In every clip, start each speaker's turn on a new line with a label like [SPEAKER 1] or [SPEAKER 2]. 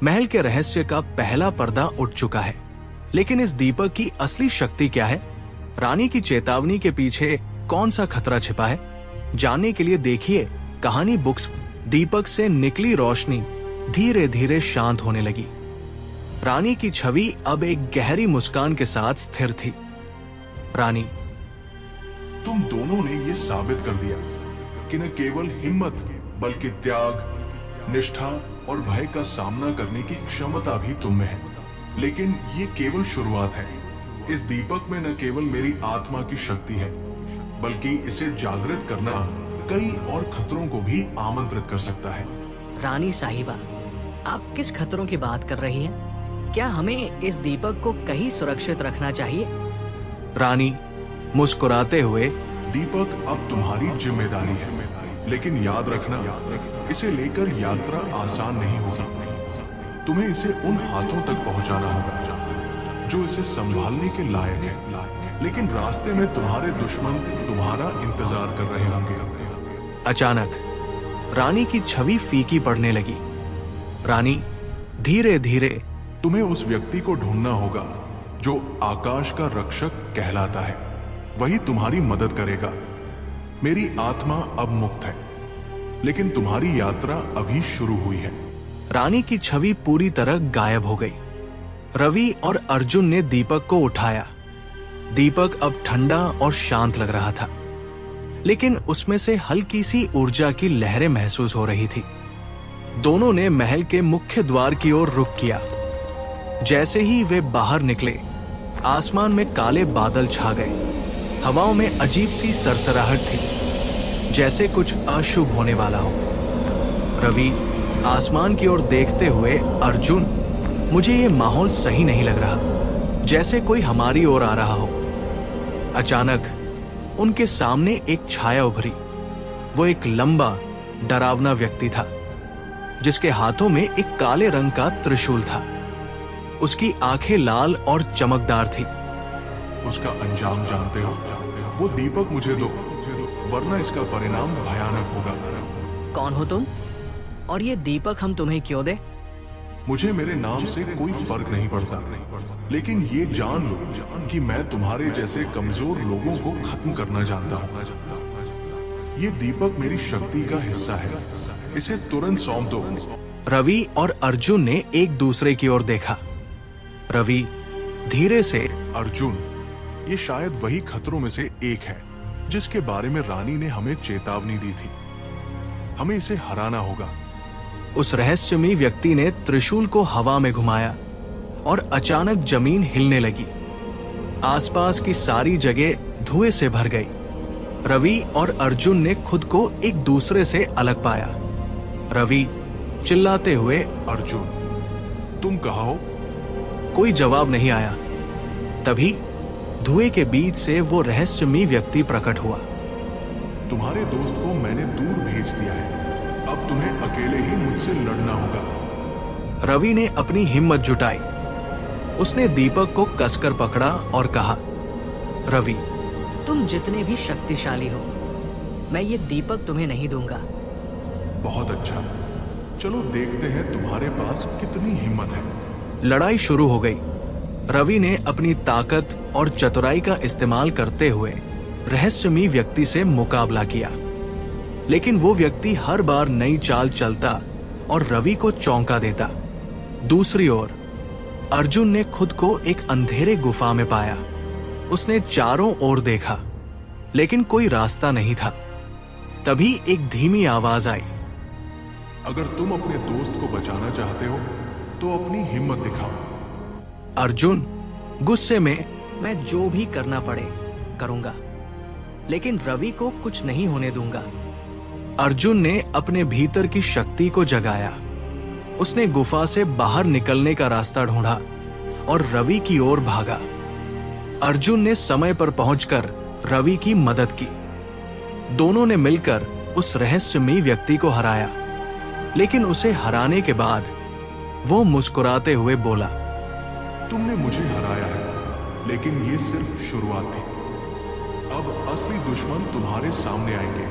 [SPEAKER 1] महल के रहस्य का पहला पर्दा उठ चुका है। लेकिन इस दीपक की असली शक्ति क्या है? रानी की चेतावनी के पीछे कौन सा खतरा छिपा है? जानने के लिए देखिए कहानी बुक्स। दीपक से निकली रोशनी धीरे धीरे शांत होने लगी। रानी की छवि अब एक गहरी मुस्कान के साथ स्थिर थी। रानी,
[SPEAKER 2] तुम दोनों ने ये साबित कर दिया कि न केवल हिम्मत बल्कि त्याग, निष्ठा और भय का सामना करने की क्षमता भी तुम में है। लेकिन ये केवल शुरुआत है। इस दीपक में न केवल मेरी आत्मा की शक्ति है, बल्कि इसे जागृत करना कई और खतरों को भी आमंत्रित कर सकता है।
[SPEAKER 3] रानी साहिबा, आप किस खतरों की बात कर रही हैं? क्या हमें इस दीपक को कहीं सुरक्षित रखना चाहिए?
[SPEAKER 1] रानी मुस्कुराते हुए,
[SPEAKER 2] दीपक अब तुम्हारी जिम्मेदारी है, लेकिन याद रखना, इसे लेकर यात्रा आसान नहीं होगी। तुम्हें इसे उन हाथों तक पहुंचाना होगा जो इसे संभालने के लायक है। लेकिन रास्ते में तुम्हारे दुश्मन तुम्हारा इंतजार कर रहे होंगे।
[SPEAKER 1] अचानक रानी की छवि फीकी पड़ने लगी। रानी धीरे धीरे,
[SPEAKER 2] तुम्हें उस व्यक्ति को ढूंढना होगा जो आकाश का रक्षक कहलाता है। वही तुम्हारी मदद करेगा। मेरी आत्मा अब मुक्त है, लेकिन तुम्हारी यात्रा अभी शुरू हुई है।
[SPEAKER 1] रानी की छवि पूरी तरह गायब हो गई। रवि और अर्जुन ने दीपक को उठाया। दीपक अब ठंडा और शांत लग रहा था, लेकिन उसमें से हल्की सी ऊर्जा की लहरें महसूस हो रही थी। दोनों ने महल के मुख्य द्वार की ओर रुख किया। जैसे ही वे बाहर निकले, आसमान में काले बादल छा गए। हवाओं में अजीब सी सरसराहट थी, जैसे कुछ अशुभ होने वाला हो। रवि आसमान की ओर देखते हुए, अर्जुन, मुझे ये माहौल सही नहीं लग रहा, जैसे कोई हमारी ओर आ रहा हो। अचानक उनके सामने एक छाया उभरी। वो एक लंबा, डरावना व्यक्ति था, जिसके हाथों में एक काले रंग का त्रिशूल था। उसकी आंखें लाल और चमकदार थी।
[SPEAKER 2] उसका अंजाम जानते हो? वो दीपक मुझे दो, वरना इसका परिणाम भयानक होगा।
[SPEAKER 3] कौन हो तुम? और ये दीपक हम तुम्हें क्यों दे?
[SPEAKER 2] मुझे मेरे नाम से कोई फर्क नहीं पड़ता, लेकिन ये जान लो कि मैं तुम्हारे जैसे कमजोर लोगों को खत्म करना जानता हूँ। ये दीपक मेरी शक्ति का हिस्सा है। इसे तुरंत सौंप दो।
[SPEAKER 1] रवि और अर्जुन ने एक दूसरे की ओर देखा। रवि धीरे से,
[SPEAKER 2] अर्जुन, ये शायद वही खतरों में से एक है जिसके बारे में रानी ने हमें चेतावनी दी थी। हमें इसे हराना होगा।
[SPEAKER 1] उस रहस्यमयी व्यक्ति ने त्रिशूल को हवा में घुमाया और अचानक जमीन हिलने लगी। आसपास की सारी जगह धुएं से भर गई। रवि और अर्जुन ने खुद को एक दूसरे से अलग पाया। रवि चिल्लाते हुए,
[SPEAKER 2] अर्जुन, तुम कहाँ हो?
[SPEAKER 1] कोई जवाब नहीं आया। तभी धुएं के बीच से वो रहस्यमयी व्यक्ति प्रकट हुआ।
[SPEAKER 2] तुम्हारे दोस्त को मैंने दूर भेज दिया है। अब तुम्हें अकेले ही मुझसे लड़ना होगा।
[SPEAKER 1] रवि ने अपनी हिम्मत जुटाई। उसने दीपक को कसकर पकड़ा और कहा, रवि,
[SPEAKER 3] तुम जितने भी शक्तिशाली हो, मैं ये दीपक तुम्हें नहीं दूंगा।
[SPEAKER 2] बहुत अच्छा, चलो देखते हैं तुम्हारे पास कितनी हिम्मत है।
[SPEAKER 1] लड़ाई शुरू हो गई। रवि ने अपनी ताकत और चतुराई का इस्तेमाल करते हुए रहस्यमयी व्यक्ति से मुकाबला किया, लेकिन वो व्यक्ति हर बार नई चाल चलता और रवि को चौंका देता। दूसरी ओर अर्जुन ने खुद को एक अंधेरे गुफा में पाया। उसने चारों ओर देखा, लेकिन कोई रास्ता नहीं था। तभी एक धीमी आवाज आई,
[SPEAKER 2] अगर तुम अपने दोस्त को बचाना चाहते हो तो अपनी हिम्मत दिखाओ।
[SPEAKER 1] अर्जुन गुस्से में,
[SPEAKER 3] मैं जो भी करना पड़े करूंगा, लेकिन रवि को कुछ नहीं होने दूंगा।
[SPEAKER 1] अर्जुन ने अपने भीतर की शक्ति को जगाया। उसने गुफा से बाहर निकलने का रास्ता ढूंढा और रवि की ओर भागा। अर्जुन ने समय पर पहुंचकर रवि की मदद की। दोनों ने मिलकर उस रहस्यमयी व्यक्ति को हराया, लेकिन उसे हराने के बाद वो मुस्कुराते हुए बोला,
[SPEAKER 2] तुमने मुझे हराया है, लेकिन ये सिर्फ शुरुआत थी। अब असली दुश्मन तुम्हारे सामने आएंगे।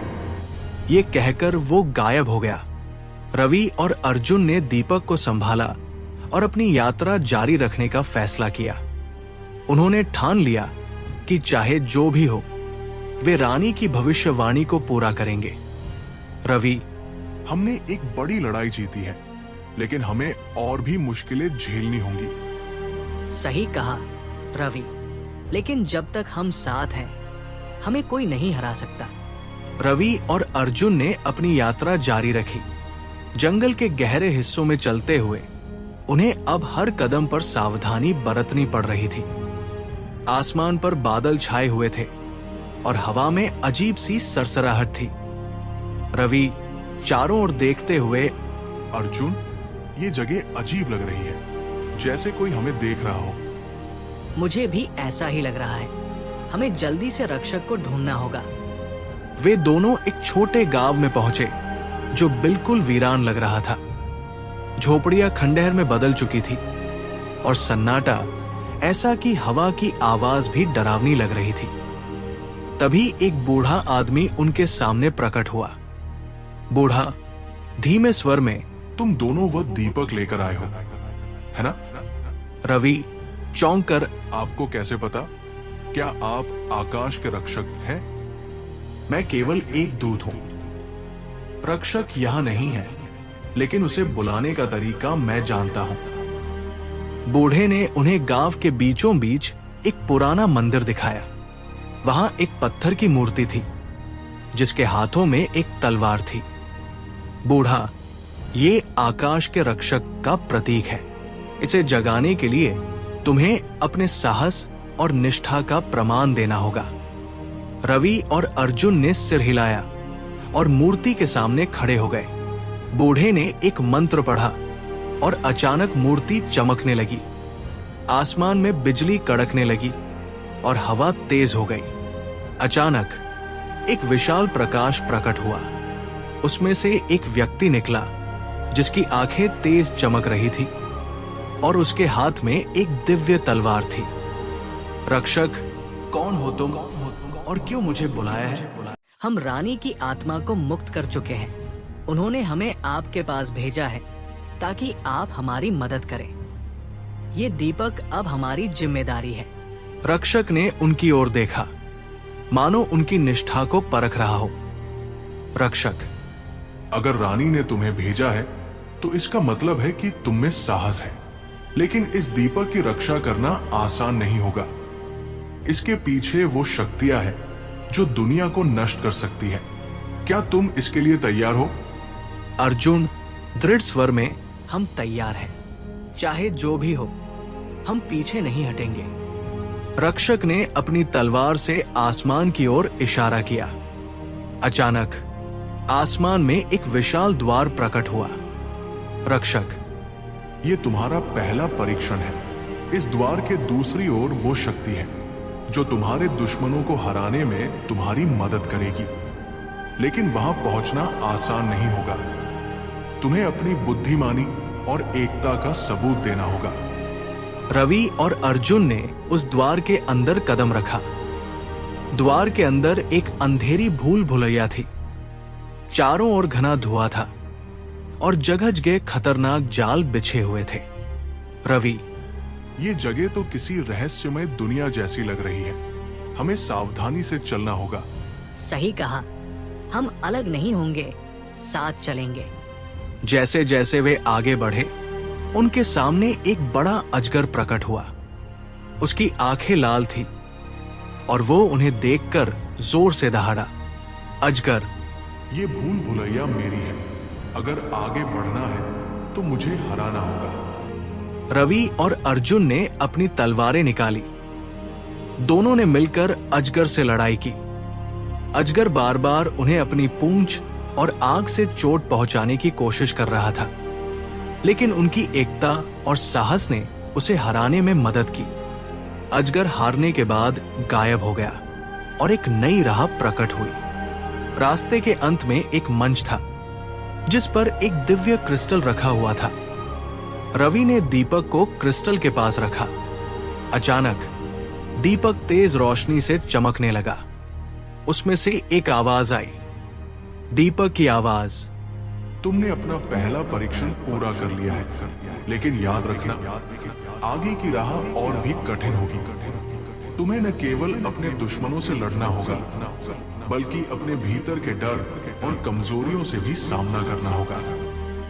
[SPEAKER 1] ये कहकर वो गायब हो गया। रवि और अर्जुन ने दीपक को संभाला और अपनी यात्रा जारी रखने का फैसला किया। उन्होंने ठान लिया कि चाहे जो भी हो, वे रानी की भविष्यवाणी को पूरा करेंगे। रवि,
[SPEAKER 2] हमने एक बड़ी लड़ाई जीती है, लेकिन हमें और भी मुश्किलें झेलनी होंगी।
[SPEAKER 3] सही कहा रवि, लेकिन जब तक हम साथ हैं, हमें कोई नहीं हरा सकता।
[SPEAKER 1] रवि और अर्जुन ने अपनी यात्रा जारी रखी। जंगल के गहरे हिस्सों में चलते हुए उन्हें अब हर कदम पर सावधानी बरतनी पड़ रही थी। आसमान पर बादल छाए हुए थे और हवा में अजीब सी सरसराहट थी। रवि चारों ओर देखते हुए,
[SPEAKER 2] अर्जुन, ये जगह अजीब लग रही है, जैसे कोई हमें देख रहा हो।
[SPEAKER 3] मुझे भी ऐसा ही लग रहा है। हमें जल्दी से रक्षक को ढूंढना होगा।
[SPEAKER 1] वे दोनों एक छोटे गांव में पहुंचे जो बिल्कुल वीरान लग रहा था। झोपड़ियां खंडहर में बदल चुकी थी और सन्नाटा ऐसा कि हवा की आवाज भी डरावनी लग रही थी। तभी एक बूढ़ा आदमी उनके सामने प्रकट हुआ। बूढ़ा धीमे स्वर में,
[SPEAKER 2] तुम दोनों वह दीपक लेकर आए हो, है ना?
[SPEAKER 1] रवि चौंक कर,
[SPEAKER 2] आपको कैसे पता? क्या आप आकाश के रक्षक हैं?
[SPEAKER 1] मैं केवल एक दूत हूं। रक्षक यहां नहीं है, लेकिन उसे बुलाने का तरीका मैं जानता हूं। बूढ़े ने उन्हें गांव के बीचों बीच एक पुराना मंदिर दिखाया। वहां एक पत्थर की मूर्ति थी जिसके हाथों में एक तलवार थी। बूढ़ा, ये आकाश के रक्षक का प्रतीक है। इसे जगाने के लिए तुम्हें अपने साहस और निष्ठा का प्रमाण देना होगा। रवि और अर्जुन ने सिर हिलाया और मूर्ति के सामने खड़े हो गए। बूढ़े ने एक मंत्र पढ़ा और अचानक मूर्ति चमकने लगी। आसमान में बिजली कड़कने लगी और हवा तेज हो गई। अचानक एक विशाल प्रकाश प्रकट हुआ। उसमें से एक व्यक्ति निकला जिसकी आंखें तेज चमक रही थी और उसके हाथ में एक दिव्य तलवार थी। रक्षक, कौन हो तुम और क्यों मुझे बुलाया है?
[SPEAKER 3] हम रानी की आत्मा को मुक्त कर चुके हैं। उन्होंने हमें आपके पास भेजा है ताकि आप हमारी मदद करें। ये दीपक अब हमारी जिम्मेदारी है।
[SPEAKER 1] रक्षक ने उनकी ओर देखा, मानो उनकी निष्ठा को परख रहा हो। रक्षक,
[SPEAKER 2] अगर रानी ने तुम्हें भेजा है तो इसका मतलब है कि तुम में साहस है, लेकिन इस दीपक की रक्षा करना आसान नहीं होगा। इसके पीछे वो शक्तियां हैं जो दुनिया को नष्ट कर सकती है। क्या तुम इसके लिए तैयार हो?
[SPEAKER 1] अर्जुन दृढ़ स्वर में,
[SPEAKER 3] हम तैयार हैं। चाहे जो भी हो, हम पीछे नहीं हटेंगे।
[SPEAKER 1] रक्षक ने अपनी तलवार से आसमान की ओर इशारा किया। अचानक आसमान में एक विशाल द्वार प्रकट हुआ। रक्षक,
[SPEAKER 2] ये तुम्हारा पहला परीक्षण है। इस द्वार के दूसरी ओर वो शक्ति है जो तुम्हारे दुश्मनों को हराने में तुम्हारी मदद करेगी, लेकिन वहां पहुंचना आसान नहीं होगा। तुम्हें अपनी बुद्धिमानी और एकता का सबूत देना होगा।
[SPEAKER 1] रवि और अर्जुन ने उस द्वार के अंदर कदम रखा। द्वार के अंदर एक अंधेरी भूल भुलैया थी। चारों ओर घना धुआं था और जगह जगह खतरनाक जाल बिछे हुए थे। रवि,
[SPEAKER 2] ये जगह तो किसी रहस्यमय दुनिया जैसी लग रही है। हमें सावधानी से चलना होगा।
[SPEAKER 3] सही कहा। हम अलग नहीं होंगे, साथ चलेंगे।
[SPEAKER 1] जैसे जैसे वे आगे बढ़े, उनके सामने एक बड़ा अजगर प्रकट हुआ। उसकी आंखें लाल थी और वो उन्हें देखकर जोर से दहाड़ा। अजगर,
[SPEAKER 2] ये भूल भुलैया मेरी है। अगर आगे बढ़ना है तो मुझे हराना होगा।
[SPEAKER 1] रवि और अर्जुन ने अपनी तलवारें निकाली। दोनों ने मिलकर अजगर से लड़ाई की। अजगर बार बार उन्हें अपनी पूंछ और आंख से चोट पहुंचाने की कोशिश कर रहा था, लेकिन उनकी एकता और साहस ने उसे हराने में मदद की। अजगर हारने के बाद गायब हो गया और एक नई राह प्रकट हुई। रास्ते के अंत में एक मंच था जिस पर एक दिव्य क्रिस्टल रखा हुआ था। रवि ने दीपक को क्रिस्टल के पास रखा। अचानक दीपक तेज रोशनी से चमकने लगा। उसमें से एक आवाज आई, दीपक की आवाज,
[SPEAKER 2] तुमने अपना पहला परीक्षण पूरा कर लिया है, लेकिन याद रखना, आगे की राह और भी कठिन होगी। तुम्हें न केवल अपने दुश्मनों से लड़ना होगा, बल्कि अपने भीतर के डर और कमजोरियों से भी सामना करना होगा।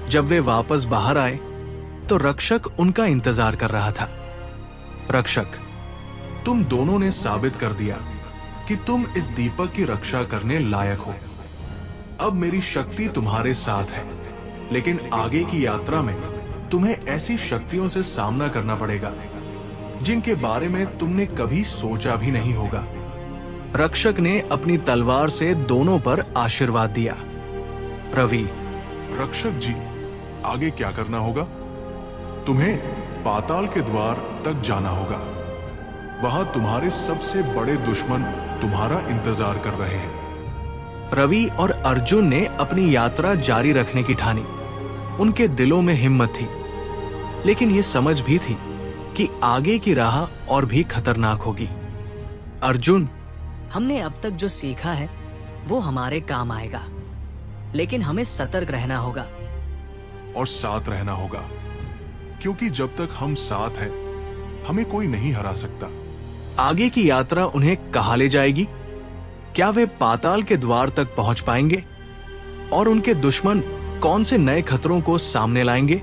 [SPEAKER 1] जब वे वापस बाहर आए तो रक्षक उनका इंतजार कर रहा था। रक्षक,
[SPEAKER 2] तुम दोनों ने साबित कर दिया कि तुम इस दीपक की रक्षा करने लायक हो। अब मेरी शक्ति तुम्हारे साथ है, लेकिन आगे की यात्रा में तुम्हें ऐसी शक्तियों से सामना करना पड़ेगा जिनके बारे में तुमने कभी सोचा भी नहीं होगा।
[SPEAKER 1] रक्षक ने अपनी तलवार से दोनों पर आशीर्वाद दिया। रवि,
[SPEAKER 2] रक्षक जी, आगे क्या करना होगा? तुम्हें पाताल के द्वार तक जाना होगा। वहां तुम्हारे सबसे बड़े दुश्मन तुम्हारा इंतजार कर रहे हैं।
[SPEAKER 1] रवि और अर्जुन ने अपनी यात्रा जारी रखने की ठानी। उनके दिलों में हिम्मत थी, लेकिन ये समझ भी थी कि आगे की राह और भी खतरनाक होगी। अर्जुन,
[SPEAKER 3] हमने अब तक जो सीखा है वो हमारे काम आएगा, लेकिन हमें सतर्क रहना होगा
[SPEAKER 2] और साथ रहना होगा, क्योंकि जब तक हम साथ हैं, हमें कोई नहीं हरा सकता।
[SPEAKER 1] आगे की यात्रा उन्हें कहाँ ले जाएगी? क्या वे पाताल के द्वार तक पहुंच पाएंगे? और उनके दुश्मन कौन से नए खतरों को सामने लाएंगे?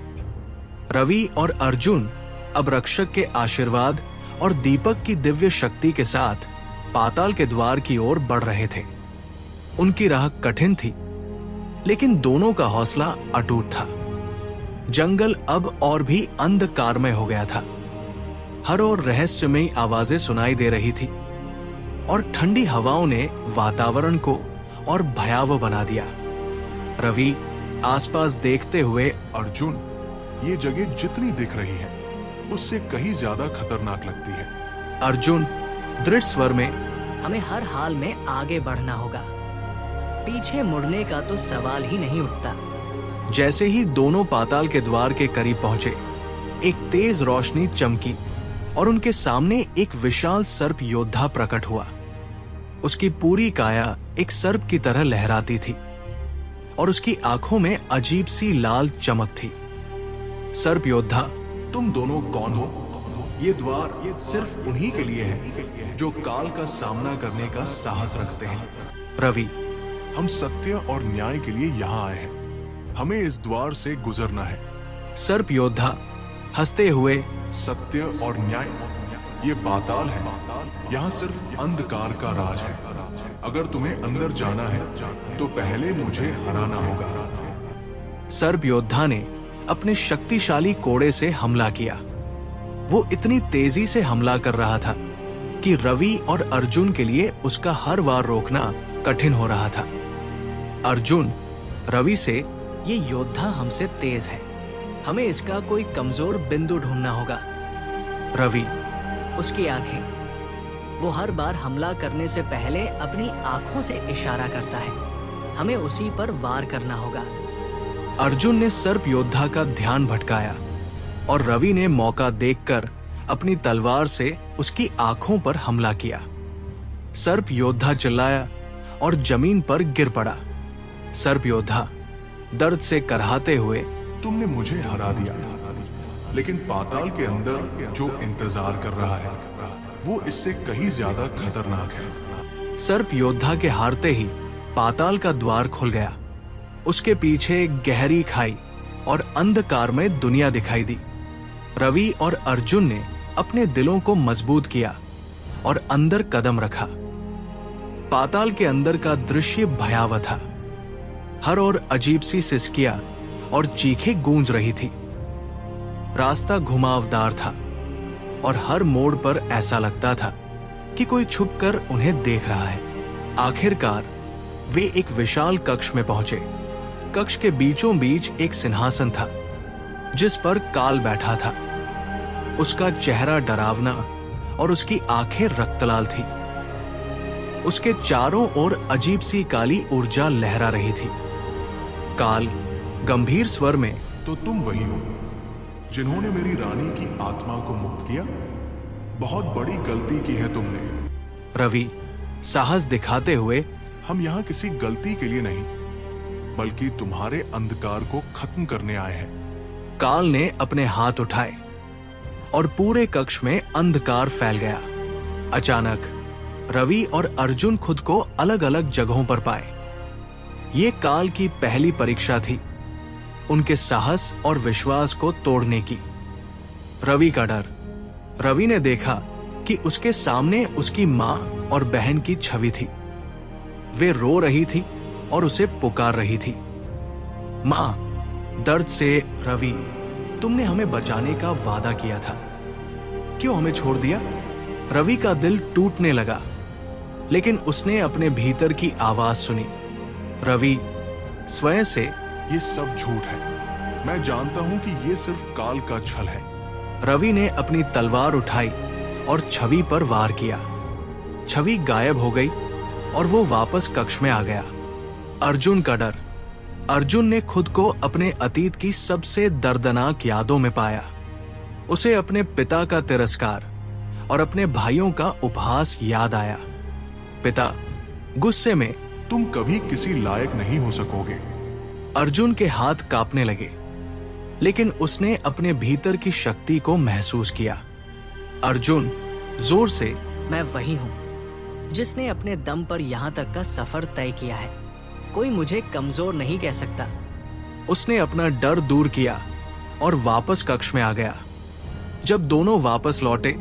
[SPEAKER 1] रवि और अर्जुन अब रक्षक के आशीर्वाद और दीपक की दिव्य शक्ति के साथ पाताल के द्वार की ओर बढ़ रहे थे। उनकी राह कठिन थी, लेकिन दोनों का हौसला अटूट था। जंगल अब और भी अंधकारमय हो गया था। हर ओर रहस्यमयी आवाजें सुनाई दे रही थी और ठंडी हवाओं ने वातावरण को और भयावह बना दिया। रवि आसपास देखते हुए,
[SPEAKER 2] अर्जुन, ये जगह जितनी दिख रही है उससे कहीं ज्यादा खतरनाक लगती है।
[SPEAKER 1] अर्जुन दृढ़ स्वर में,
[SPEAKER 3] हमें हर हाल में आगे बढ़ना होगा। पीछे मुड़ने का तो सवाल ही नहीं उठता।
[SPEAKER 1] जैसे ही दोनों पाताल के द्वार के करीब पहुंचे, एक तेज रोशनी चमकी और उनके सामने एक विशाल सर्प योद्धा प्रकट हुआ। उसकी पूरी काया एक सर्प की तरह लहराती थी और उसकी आंखों में अजीब सी लाल चमक थी। सर्प योद्धा,
[SPEAKER 2] तुम दोनों कौन हो? ये द्वार सिर्फ उन्हीं के लिए है जो काल का सामना करने का साहस रखते हैं।
[SPEAKER 1] रवि,
[SPEAKER 2] हम सत्य और न्याय के लिए यहाँ आए हैं। हमें इस द्वार से गुजरना है।
[SPEAKER 1] सर्प योद्धा हंसते हुए,
[SPEAKER 2] सत्य और न्याय, ये पाताल है। यहाँ सिर्फ अंधकार का राज है। अगर तुम्हें अंदर जाना है तो पहले मुझे हराना होगा।
[SPEAKER 1] सर्प योद्धा ने अपने शक्तिशाली कोड़े से हमला किया। वो इतनी तेजी से हमला कर रहा था कि रवि और अर्जुन के लिए उसका हर वार रोकना कठिन हो रहा था। अर्जुन रवि से,
[SPEAKER 3] ये योद्धा हमसे तेज है, हमें इसका कोई कमजोर बिंदु ढूंढना होगा।
[SPEAKER 1] रवि,
[SPEAKER 3] उसकी आंखें, वो हर बार हमला करने से पहले अपनी आंखों से इशारा करता है, हमें उसी पर वार करना होगा।
[SPEAKER 1] अर्जुन ने सर्प योद्धा का ध्यान भटकाया और रवि ने मौका देखकर अपनी तलवार से उसकी आंखों पर हमला किया। सर्प योद्धा चिल्लाया और जमीन पर गिर पड़ा। सर्प योद्धा दर्द से करहाते हुए,
[SPEAKER 2] तुमने मुझे हरा दिया, लेकिन पाताल के अंदर जो इंतजार कर रहा है वो इससे कहीं ज्यादा खतरनाक है।
[SPEAKER 1] सर्प योद्धा के हारते ही पाताल का द्वार खुल गया। उसके पीछे गहरी खाई और अंधकार में दुनिया दिखाई दी। रवि और अर्जुन ने अपने दिलों को मजबूत किया और अंदर कदम रखा। पाताल के अंदर का दृश्य भयावह था। हर ओर अजीब सी सिसकियां और चीखें गूंज रही थी। रास्ता घुमावदार था और हर मोड़ पर ऐसा लगता था कि कोई छुपकर उन्हें देख रहा है। आखिरकार वे एक विशाल कक्ष में पहुंचे। कक्ष के बीचों बीच एक सिंहासन था जिस पर काल बैठा था। उसका चेहरा डरावना और उसकी आंखें रक्तलाल थी। उसके चारों ओर अजीब सी काली ऊर्जा लहरा रही थी। काल गंभीर स्वर में,
[SPEAKER 2] तो तुम वही हो जिन्होंने मेरी रानी की आत्मा को मुक्त किया? बहुत बड़ी गलती की है तुमने।
[SPEAKER 1] रवि साहस दिखाते हुए,
[SPEAKER 2] हम यहाँ किसी गलती के लिए नहीं, बल्कि तुम्हारे अंधकार को खत्म करने आए हैं।
[SPEAKER 1] काल ने अपने हाथ उठाए और पूरे कक्ष में अंधकार फैल गया। अचानक रवि और अर्जुन खुद को अलग अलग जगहों पर पाए। ये काल की पहली परीक्षा थी, उनके साहस और विश्वास को तोड़ने की। रवि का डर। रवि ने देखा कि उसके सामने उसकी मां और बहन की छवि थी। वे रो रही थी और उसे पुकार रही थी। मां, दर्द से, रवि, तुमने हमें बचाने का वादा किया था, क्यों हमें छोड़ दिया? रवि का दिल टूटने लगा, लेकिन उसने अपने भीतर की आवाज सुनी। रवि स्वयं से,
[SPEAKER 2] ये सब झूठ है। मैं जानता हूं कि ये सिर्फ काल का छल है।
[SPEAKER 1] रवि ने अपनी तलवार उठाई और छवि पर वार किया। छवि गायब हो गई और वो वापस कक्ष में आ गया। अर्जुन का डर। अर्जुन ने खुद को अपने अतीत की सबसे दर्दनाक यादों में पाया। उसे अपने पिता का तिरस्कार और अपने भाइयों का उपहास याद आया। पिता गुस्से में,
[SPEAKER 2] तुम कभी किसी लायक नहीं हो सकोगे।
[SPEAKER 1] अर्जुन के हाथ कांपने लगे, लेकिन उसने अपने भीतर की शक्ति को महसूस किया। अर्जुन जोर से,
[SPEAKER 3] मैं वही हूँ जिसने अपने दम पर यहाँ तक का सफर तय किया है। कोई मुझे कमजोर नहीं कह सकता।
[SPEAKER 1] उसने अपना डर दूर किया और वापस कक्ष में आ गया। जब दोनों वापस लौटे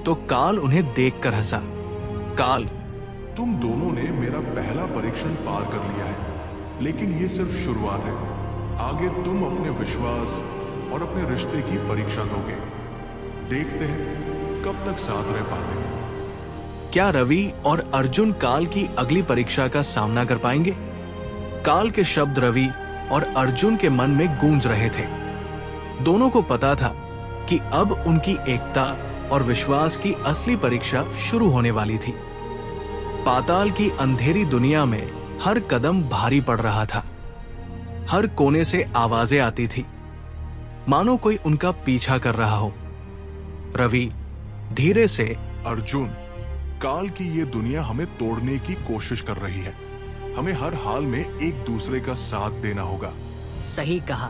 [SPEAKER 1] तो काल उन्हें देखकर हंसा। काल,
[SPEAKER 2] तुम दोनों ने मेरा पहला परीक्षण पार कर लिया है, लेकिन ये सिर्फ शुरुआत है। आगे तुम अपने विश्वास और अपने रिश्ते की परीक्षा दोगे। देखते हैं कब तक साथ रह पाते हैं।
[SPEAKER 1] क्या रवि और अर्जुन काल की अगली परीक्षा का सामना कर पाएंगे? काल के शब्द रवि और अर्जुन के मन में गूंज रहे थे। दोनों को पता था कि अब उनकी एकता और विश्वास की असली परीक्षा शुरू होने वाली थी। पाताल की अंधेरी दुनिया में हर कदम भारी पड़ रहा था। हर कोने से आवाजें आती थी, मानो कोई उनका पीछा कर रहा हो। रवि धीरे से,
[SPEAKER 2] अर्जुन, काल की ये दुनिया हमें तोड़ने की कोशिश कर रही है। हमें हर हाल में एक दूसरे का साथ देना होगा।
[SPEAKER 3] सही कहा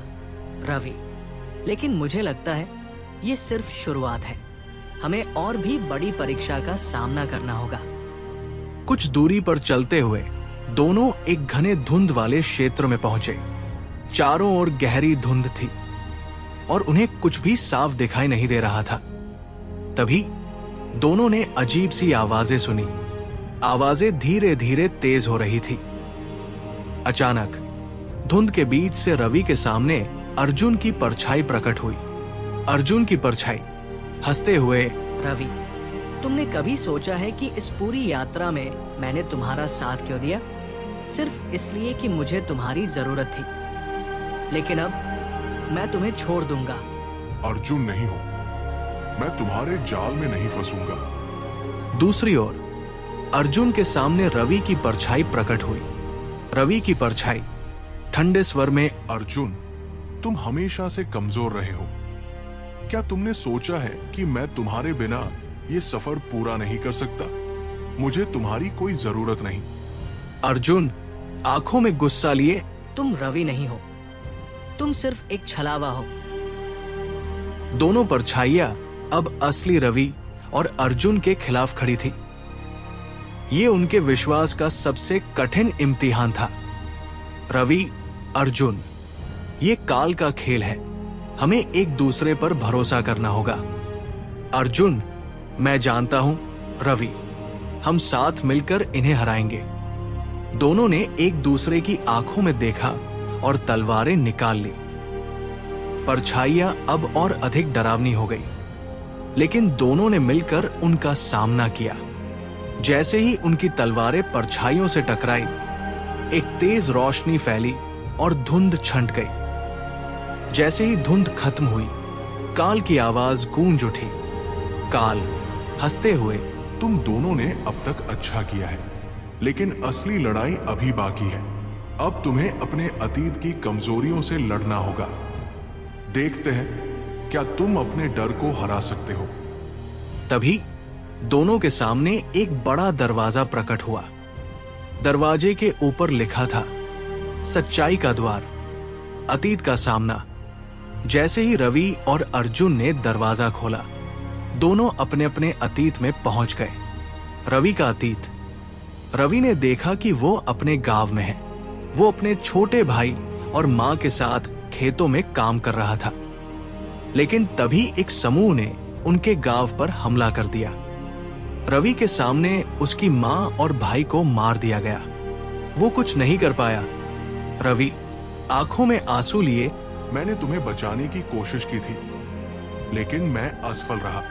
[SPEAKER 3] रवि, लेकिन मुझे लगता है ये सिर्फ शुरुआत है। हमें और भी बड़ी परीक्षा का सामना करना होगा।
[SPEAKER 1] कुछ दूरी पर चलते हुए दोनों एक घने धुंध वाले क्षेत्र में पहुंचे। चारों ओर गहरी धुंध थी और उन्हें कुछ भी साफ दिखाई नहीं दे रहा था। तभी दोनों ने अजीब सी आवाजें सुनी। आवाजें धीरे धीरे तेज हो रही थी। अचानक धुंध के बीच से रवि के सामने अर्जुन की परछाई प्रकट हुई। अर्जुन की परछाई हंसते हुए,
[SPEAKER 3] रवि, तुमने कभी सोचा है कि इस पूरी यात्रा में मैंने तुम्हारा साथ क्यों दिया? सिर्फ इसलिए कि मुझे तुम्हारी जरूरत थी। लेकिन अब मैं तुम्हें छोड़ दूंगा।
[SPEAKER 2] अर्जुन नहीं हो, मैं तुम्हारे जाल में नहीं फंसूंगा।
[SPEAKER 1] दूसरी ओर अर्जुन के सामने रवि की परछाई प्रकट हुई। रवि की परछाई ठंडे स्वर में,
[SPEAKER 2] अर्जुन, तुम हमेशा से कमजोर रहे हो। क्या तुमने सोचा है कि मैं तुम्हारे बिना ये सफर पूरा नहीं कर सकता? मुझे तुम्हारी कोई जरूरत नहीं।
[SPEAKER 1] अर्जुन आंखों में गुस्सा लिए,
[SPEAKER 3] तुम रवि नहीं हो, तुम सिर्फ एक छलावा हो।
[SPEAKER 1] दोनों परछाइयां अब असली रवि और अर्जुन के खिलाफ खड़ी थी। ये उनके विश्वास का सबसे कठिन इम्तिहान था। रवि, अर्जुन, ये काल का खेल है। हमें एक दूसरे पर भरोसा करना होगा। अर्जुन, मैं जानता हूं, रवि, हम साथ मिलकर इन्हें हराएंगे। दोनों ने एक दूसरे की आंखों में देखा और तलवारें निकाल ली। परछाइयां अब और अधिक डरावनी हो गई, लेकिन दोनों ने मिलकर उनका सामना किया। जैसे ही उनकी तलवारें परछाइयों से टकराई, एक तेज रोशनी फैली और धुंध छंट गई। जैसे ही धुंध खत्म हुई, काल की आवाज गूंज उठी। काल हंसते हुए,
[SPEAKER 2] तुम दोनों ने अब तक अच्छा किया है, लेकिन असली लड़ाई अभी बाकी है। अब तुम्हें अपने अतीत की कमजोरियों से लड़ना होगा। देखते हैं क्या तुम अपने डर को हरा सकते हो।
[SPEAKER 1] तभी दोनों के सामने एक बड़ा दरवाजा प्रकट हुआ। दरवाजे के ऊपर लिखा था, सच्चाई का द्वार, अतीत का सामना। जैसे ही रवि और अर्जुन ने दरवाजा खोला, दोनों अपने अपने अतीत में पहुंच गए। रवि का अतीत। रवि ने देखा कि वो अपने गांव में है। वो अपने छोटे भाई और मां के साथ खेतों में काम कर रहा था। लेकिन तभी एक समूह ने उनके गांव पर हमला कर दिया। रवि के सामने उसकी मां और भाई को मार दिया गया। वो कुछ नहीं कर पाया। रवि आंखों में आंसू लिए,
[SPEAKER 2] मैंने तुम्हें बचाने की कोशिश की थी, लेकिन मैं असफल रहा।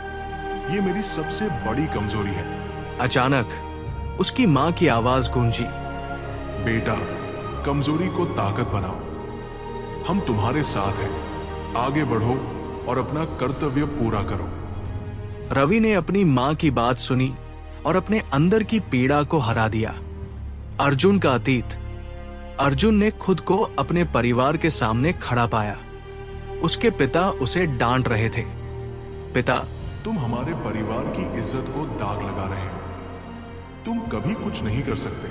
[SPEAKER 2] ये मेरी सबसे बड़ी कमजोरी है।
[SPEAKER 1] अचानक उसकी मां की आवाज गूंजी,
[SPEAKER 2] बेटा, कमजोरी को ताकत बनाओ। हम तुम्हारे साथ हैं। आगे बढ़ो और अपना कर्तव्य पूरा करो।
[SPEAKER 1] रवि ने अपनी मां की बात सुनी और अपने अंदर की पीड़ा को हरा दिया। अर्जुन का अतीत। अर्जुन ने खुद को अपने परिवार के सामने खड़ा पाया। उसके पिता उसे डांट रहे थे। पिता,
[SPEAKER 2] तुम हमारे परिवार की इज्जत को दाग लगा रहे हो। तुम कभी कुछ नहीं कर सकते।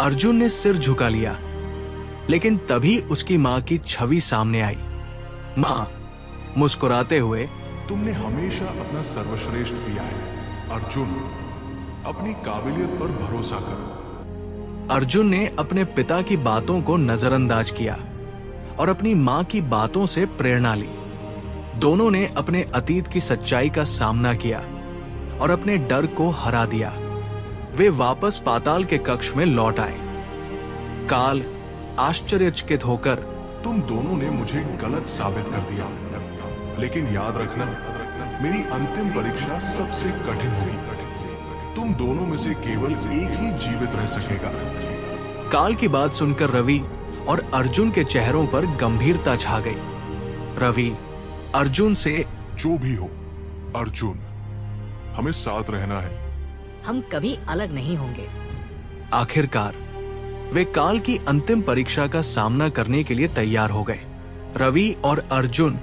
[SPEAKER 1] अर्जुन ने सिर झुका लिया। लेकिन तभी उसकी मां की छवि सामने आई। मां मुस्कुराते हुए,
[SPEAKER 2] तुमने हमेशा अपना सर्वश्रेष्ठ दिया है अर्जुन। अपनी काबिलियत पर भरोसा करो।
[SPEAKER 1] अर्जुन ने अपने पिता की बातों को नजरअंदाज किया और अपनी मां की बातों से प्रेरणा ली। दोनों ने अपने अतीत की सच्चाई का सामना किया और अपने डर को हरा दिया। वे वापस पाताल के कक्ष में लौट आए। काल आश्चर्यचकित होकर,
[SPEAKER 2] तुम दोनों ने मुझे गलत साबित कर दिया, लेकिन याद रखना, मेरी अंतिम परीक्षा सबसे कठिन होगी। तुम दोनों में से केवल एक ही जीवित रह सकेगा।
[SPEAKER 1] काल की बात सुनकर रवि और अर्जुन के चेहरों पर गंभीरता छा गई। रवि अर्जुन से,
[SPEAKER 2] जो भी हो अर्जुन, हमें साथ रहना है।
[SPEAKER 3] हम कभी अलग नहीं होंगे।
[SPEAKER 1] आखिरकार वे काल की अंतिम परीक्षा का सामना करने के लिए तैयार हो गए। रवि और अर्जुन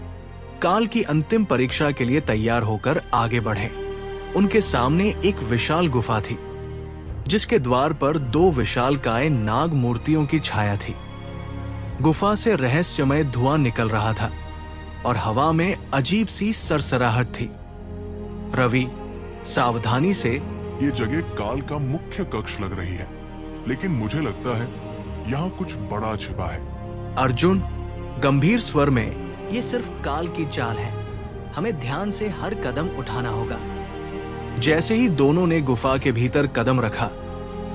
[SPEAKER 1] काल की अंतिम परीक्षा के लिए तैयार होकर आगे बढ़े। उनके सामने एक विशाल गुफा थी, जिसके द्वार पर 2 विशालकाय नाग मूर्तियों की छाया थी। गुफा से रहस्यमय धुआं निकल रहा था और हवा में अजीब सी सरसराहट थी। रवि सावधानी से,
[SPEAKER 2] ये जगह काल का मुख्य कक्ष लग रही है, लेकिन मुझे लगता है यहाँ कुछ बड़ा छिपा है।
[SPEAKER 1] अर्जुन गंभीर स्वर में,
[SPEAKER 3] ये सिर्फ काल की चाल है। हमें ध्यान से हर कदम उठाना होगा।
[SPEAKER 1] जैसे ही दोनों ने गुफा के भीतर कदम रखा,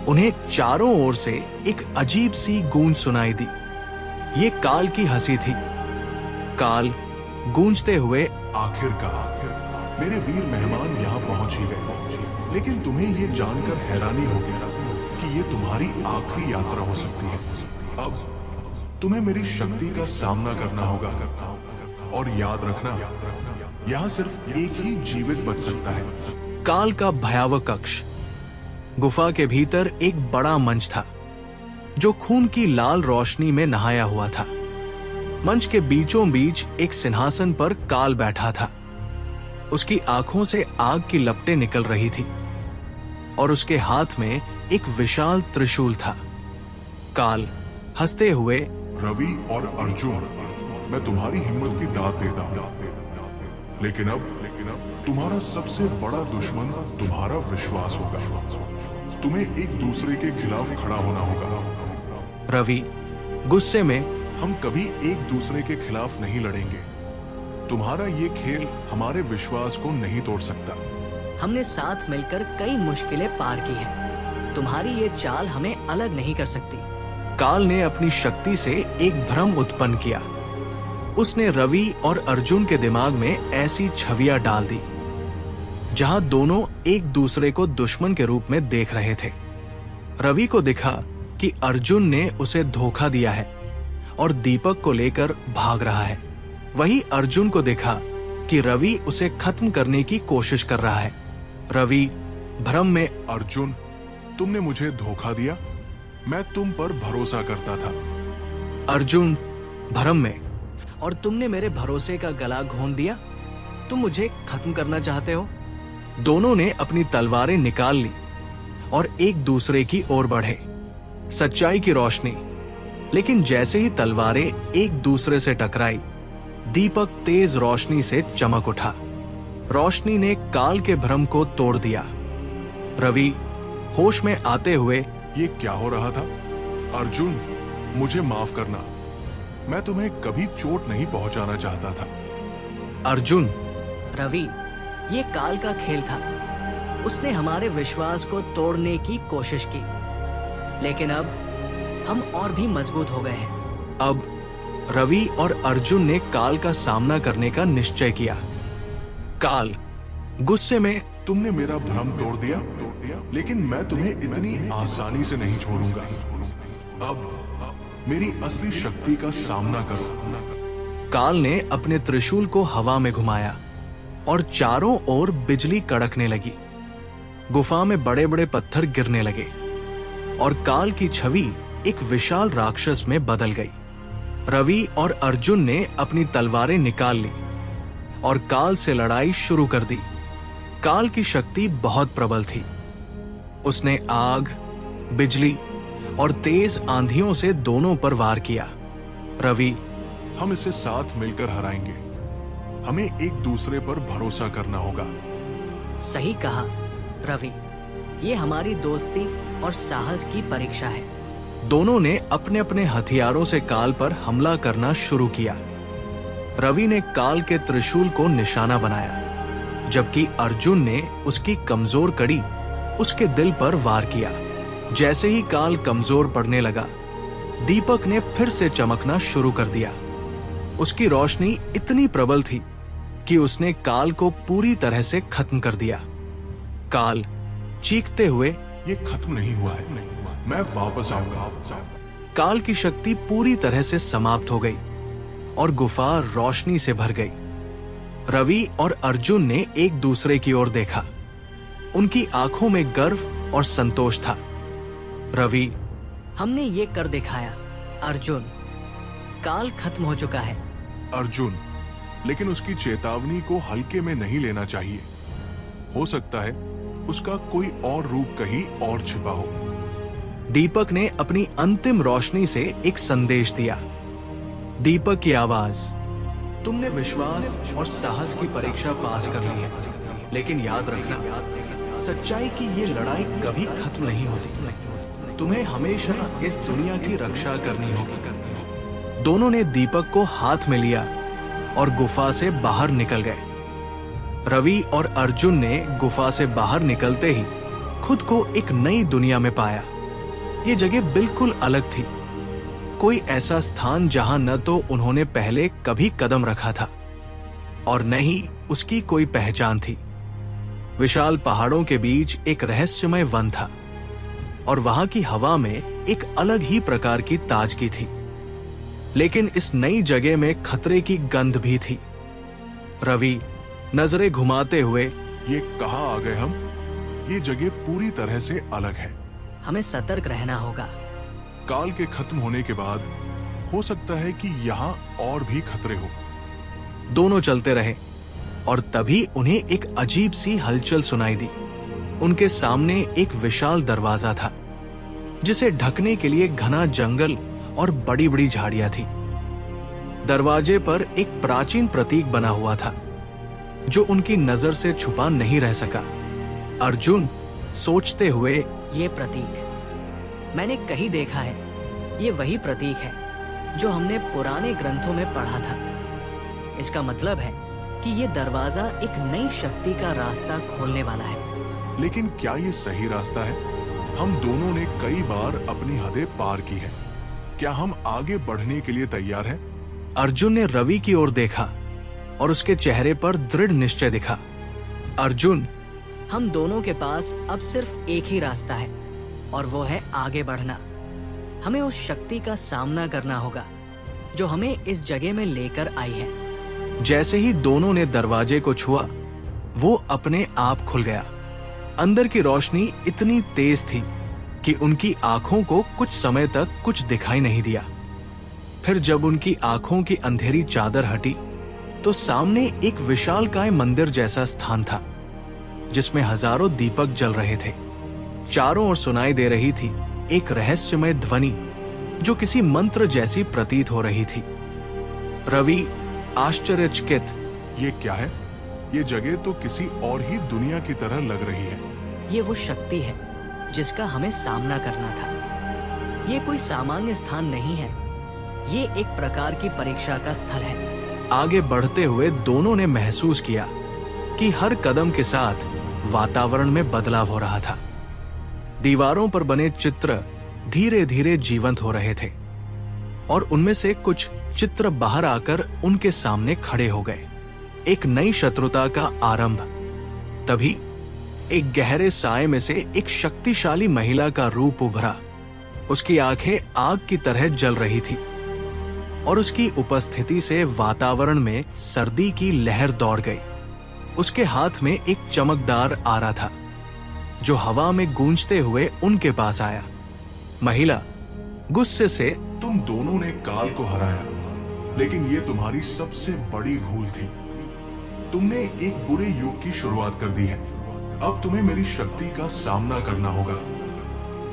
[SPEAKER 1] उन्हें चारों ओर से एक अजीब सी गूंज सुनाई दी। ये काल की हंसी थी। काल गूंजते हुए,
[SPEAKER 2] आखिरकार मेरे वीर मेहमान यहाँ पहुंच ही गए। लेकिन तुम्हें ये जानकर हैरानी होगी कि ये तुम्हारी आखिरी यात्रा हो सकती है। अब तुम्हें मेरी शक्ति का सामना करना होगा, और याद रखना, यहाँ सिर्फ एक ही जीवित बच सकता है।
[SPEAKER 1] काल का भयावह कक्ष। गुफा के भीतर एक बड़ा मंच था, जो खून की लाल रोशनी में नहाया हुआ था। मंच के बीचों बीच एक सिंहासन पर काल बैठा था। उसकी आंखों से आग की लपटें निकल रही थी और उसके हाथ में एक विशाल त्रिशूल था। काल हंसते हुए,
[SPEAKER 2] रवि और अर्जुन, मैं तुम्हारी हिम्मत की दाद देता हूँ, लेकिन अब तुम्हारा सबसे बड़ा दुश्मन तुम्हारा विश्वास होगा। तुम्हें एक दूसरे के खिलाफ खड़ा होना होगा।
[SPEAKER 1] रवि गुस्से में,
[SPEAKER 2] हम कभी एक दूसरे के खिलाफ नहीं लड़ेंगे। तुम्हारा ये खेल हमारे विश्वास को नहीं तोड़ सकता।
[SPEAKER 3] हमने साथ मिलकर कई मुश्किलें पार की हैं। तुम्हारी ये चाल हमें अलग नहीं कर सकती।
[SPEAKER 1] काल ने अपनी शक्ति से एक भ्रम उत्पन्न किया। उसने रवि और अर्जुन के दिमाग में ऐसी छवियां डाल दी जहां दोनों एक दूसरे को दुश्मन के रूप में देख रहे थे। रवि को दिखा कि अर्जुन ने उसे धोखा दिया है और दीपक को लेकर भाग रहा है। वही अर्जुन को देखा कि रवि उसे खत्म करने की कोशिश कर रहा है। रवि भ्रम में,
[SPEAKER 2] अर्जुन, तुमने मुझे धोखा दिया। मैं तुम पर भरोसा करता था।
[SPEAKER 1] अर्जुन भ्रम में,
[SPEAKER 3] और तुमने मेरे भरोसे का गला घोंट दिया। तुम मुझे खत्म करना चाहते हो।
[SPEAKER 1] दोनों ने अपनी तलवारें निकाल ली और एक दूसरे की ओर बढ़े। सच्चाई की रोशनी। लेकिन जैसे ही तलवारें एक दूसरे से टकराई, दीपक तेज रोशनी से चमक उठा। रोशनी ने काल के भ्रम को तोड़ दिया। रवि होश में आते हुए,
[SPEAKER 2] ये क्या हो रहा था? अर्जुन, मुझे माफ करना, मैं तुम्हें कभी चोट नहीं पहुंचाना चाहता था।
[SPEAKER 1] अर्जुन,
[SPEAKER 3] रवि, ये काल का खेल था। उसने हमारे विश्वास को तोड़ने की कोशिश की, लेकिन अब हम और भी मजबूत हो गए हैं।
[SPEAKER 1] अब रवि और अर्जुन ने काल का सामना करने का निश्चय किया। काल गुस्से में,
[SPEAKER 2] तुमने मेरा भ्रम तोड़ दिया, लेकिन मैं तुम्हें इतनी आसानी से नहीं छोड़ूंगा। अब मेरी असली शक्ति का सामना करो।
[SPEAKER 1] काल ने अपने त्रिशूल को हवा में घुमाया और चारों ओर बिजली कड़कने लगी। गुफा में बड़े बड़े पत्थर गिरने लगे और काल की छवि एक विशाल राक्षस में बदल गई। रवि और अर्जुन ने अपनी तलवारें निकाल ली और काल से लड़ाई शुरू कर दी। काल की शक्ति बहुत प्रबल थी। उसने आग, बिजली और तेज आंधियों से दोनों पर वार किया। रवि,
[SPEAKER 2] हम इसे साथ मिलकर हराएंगे। हमें एक दूसरे पर भरोसा करना होगा।
[SPEAKER 3] सही कहा रवि, ये हमारी दोस्ती और साहस की परीक्षा है।
[SPEAKER 1] दोनों ने अपने अपने हथियारों से काल पर हमला करना शुरू किया। रवि ने काल के त्रिशूल को निशाना बनाया, जबकि अर्जुन ने उसकी कमजोर कड़ी उसके दिल पर वार किया। जैसे ही काल कमजोर पड़ने लगा, दीपक ने फिर से चमकना शुरू कर दिया। उसकी रोशनी इतनी प्रबल थी कि उसने काल को पूरी तरह से खत्म कर दिया। काल चीखते हुए,
[SPEAKER 2] ये खत्म नहीं हुआ है, मैं वापस आऊंगा।
[SPEAKER 1] काल की शक्ति पूरी तरह से समाप्त हो गई और गुफा रोशनी से भर गई। रवि और अर्जुन ने एक दूसरे की ओर देखा। उनकी आंखों में गर्व और संतोष था। रवि,
[SPEAKER 3] हमने ये कर दिखाया। अर्जुन, काल खत्म हो चुका है।
[SPEAKER 2] अर्जुन, लेकिन उसकी चेतावनी को हल्के में नहीं लेना चाहिए। हो सकता है उसका कोई और रूप कहीं और छिपा हो।
[SPEAKER 1] दीपक ने अपनी अंतिम रोशनी से एक संदेश दिया। दीपक की आवाज, तुमने विश्वास और साहस की परीक्षा पास कर ली है, लेकिन याद रखना, सच्चाई की ये लड़ाई कभी खत्म नहीं होती। तुम्हें हमेशा इस दुनिया की रक्षा करनी होगी। दोनों ने दीपक को हाथ में लिया और गुफा से बाहर निकल गए। रवि और अर्जुन ने गुफा से बाहर निकलते ही खुद को एक नई दुनिया में पाया। ये जगह बिल्कुल अलग थी। कोई ऐसा स्थान जहां न तो उन्होंने पहले कभी कदम रखा था और न ही उसकी कोई पहचान थी। विशाल पहाड़ों के बीच एक रहस्यमय वन था और वहां की हवा में एक अलग ही प्रकार की ताजगी थी। लेकिन इस नई जगह में खतरे की गंध भी थी। रवि नजरें घुमाते हुए,
[SPEAKER 2] ये कहाँ आ गए हम? ये जगह पूरी तरह से अलग है।
[SPEAKER 3] हमें सतर्क रहना होगा।
[SPEAKER 2] काल के खत्म होने के बाद हो सकता है कि यहाँ और भी खतरे हो।
[SPEAKER 1] दोनों चलते रहे और तभी उन्हें एक अजीब सी हलचल सुनाई दी। उनके सामने एक विशाल दरवाजा था, जिसे ढकने के लिए घना जंगल और बड़ी बड़ी झाड़ियां थी। दरवाजे पर एक प्राचीन प्रतीक बना हुआ था, जो उनकी नजर से छुपा नहीं रह सका। अर्जुन सोचते हुए,
[SPEAKER 3] ये प्रतीक मैंने कहीं देखा है। ये वही प्रतीक है जो हमने पुराने ग्रंथों में पढ़ा था। इसका मतलब है कि ये दरवाजा एक नई शक्ति का रास्ता खोलने वाला है।
[SPEAKER 2] लेकिन क्या ये सही रास्ता है? हम दोनों ने कई बार अपनी हदें पार की है। क्या हम आगे बढ़ने के लिए तैयार हैं?
[SPEAKER 1] अर्जुन ने रवि की ओर देखा और उसके चेहरे पर दृढ़ निश्चय दिखा। अर्जुन,
[SPEAKER 3] हम दोनों के पास अब सिर्फ एक ही रास्ता है और वो है आगे बढ़ना। हमें उस शक्ति का सामना करना होगा जो हमें इस जगह में लेकर आई है।
[SPEAKER 1] जैसे ही दोनों ने दरवाजे को छुआ, वो अपने आप खुल गया। अंदर की रोशनी इतनी तेज थी कि उनकी आंखों को कुछ समय तक कुछ दिखाई नहीं दिया। फिर जब उनकी आंखों की अंधेरी चादर हटी, तो सामने एक विशालकाय मंदिर जैसा स्थान था, जिसमें हजारों दीपक जल रहे थे। चारों ओर सुनाई दे रही थी एक रहस्यमय ध्वनि, जो किसी मंत्र जैसी प्रतीत हो रही थी। रवि आश्चर्यचकित,
[SPEAKER 2] ये क्या है? ये जगह तो किसी और ही दुनिया की तरह लग रही है।
[SPEAKER 3] ये वो शक्ति है जिसका हमें सामना करना था। ये कोई सामान्य स्थान नहीं है, ये एक प्रकार की परीक्षा का स्थल है।
[SPEAKER 1] आगे बढ़ते हुए दोनों ने महसूस किया कि हर कदम के साथ वातावरण में बदलाव हो रहा था। दीवारों पर बने चित्र धीरे धीरे जीवंत हो रहे थे और उनमें से कुछ चित्र बाहर आकर उनके सामने खड़े हो गए। एक नई शत्रुता का आरंभ। तभी एक गहरे साए में से एक शक्तिशाली महिला का रूप उभरा। उसकी आंखें आग की तरह जल रही थी और उसकी उपस्थिति से वातावरण में सर्दी की लहर दौड़ गई। उसके हाथ में एक चमकदार आरा था जो हवा में गूंजते हुए उनके पास आया। महिला गुस्से से,
[SPEAKER 2] तुम दोनों ने काल को हराया, लेकिन ये तुम्हारी सबसे बड़ी भूल थी। तुमने एक बुरे युग की शुरुआत कर दी है। अब तुम्हें मेरी शक्ति का सामना करना होगा।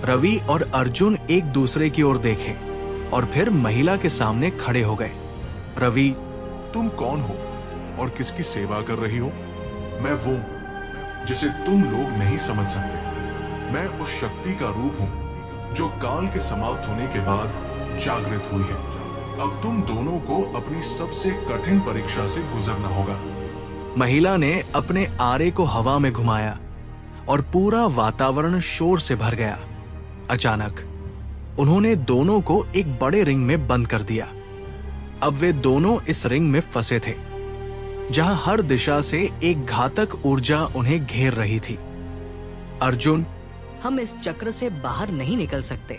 [SPEAKER 1] रवि और अर्जुन एक दूसरे की ओर देखे और फिर महिला के सामने खड़े हो गए। रवि,
[SPEAKER 2] तुम कौन हो और किसकी सेवा कर रही हो? मैं वो जिसे तुम लोग नहीं समझ सकते। मैं उस शक्ति का रूप हूँ जो काल के समाप्त होने के बाद जागृत हुई है। अब तुम दोनों को अपनी सबसे कठिन परीक्षा से गुजरना होगा।
[SPEAKER 1] महिला ने अपने आरे को हवा में घुमाया और पूरा वातावरण शोर से भर गया। अचानक उन्होंने दोनों को एक बड़े रिंग में बंद कर दिया। अब वे दोनों इस रिंग में फंसे थे जहां हर दिशा से एक घातक ऊर्जा उन्हें घेर रही थी। अर्जुन,
[SPEAKER 3] हम इस चक्र से बाहर नहीं निकल सकते।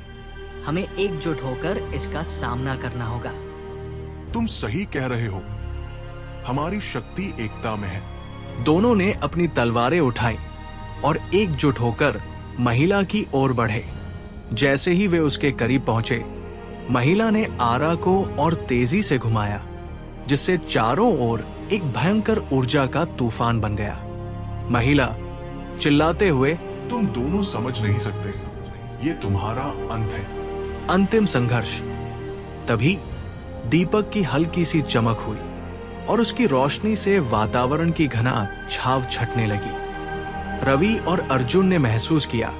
[SPEAKER 3] हमें एकजुट होकर इसका सामना करना होगा।
[SPEAKER 2] तुम सही कह रहे हो। हमारी शक्ति एकता में है।
[SPEAKER 1] दोनों ने अपनी तलवारें उठाई और एकजुट होकर महिला की ओर बढ़े। जैसे ही वे उसके करीब पहुंचे, महिला ने आरा को और तेजी से घुमाया, जिससे चारों ओर एक भयंकर ऊर्जा का तूफान बन गया। महिला चिल्लाते हुए,
[SPEAKER 2] तुम दोनों समझ नहीं सकते, ये तुम्हारा अंत है।
[SPEAKER 1] अंतिम संघर्ष। तभी दीपक की हल्की सी चमक हुई और उसकी रोशनी से वातावरण की घना छाव छटने लगी। रवि और अर्जुन ने महसूस किया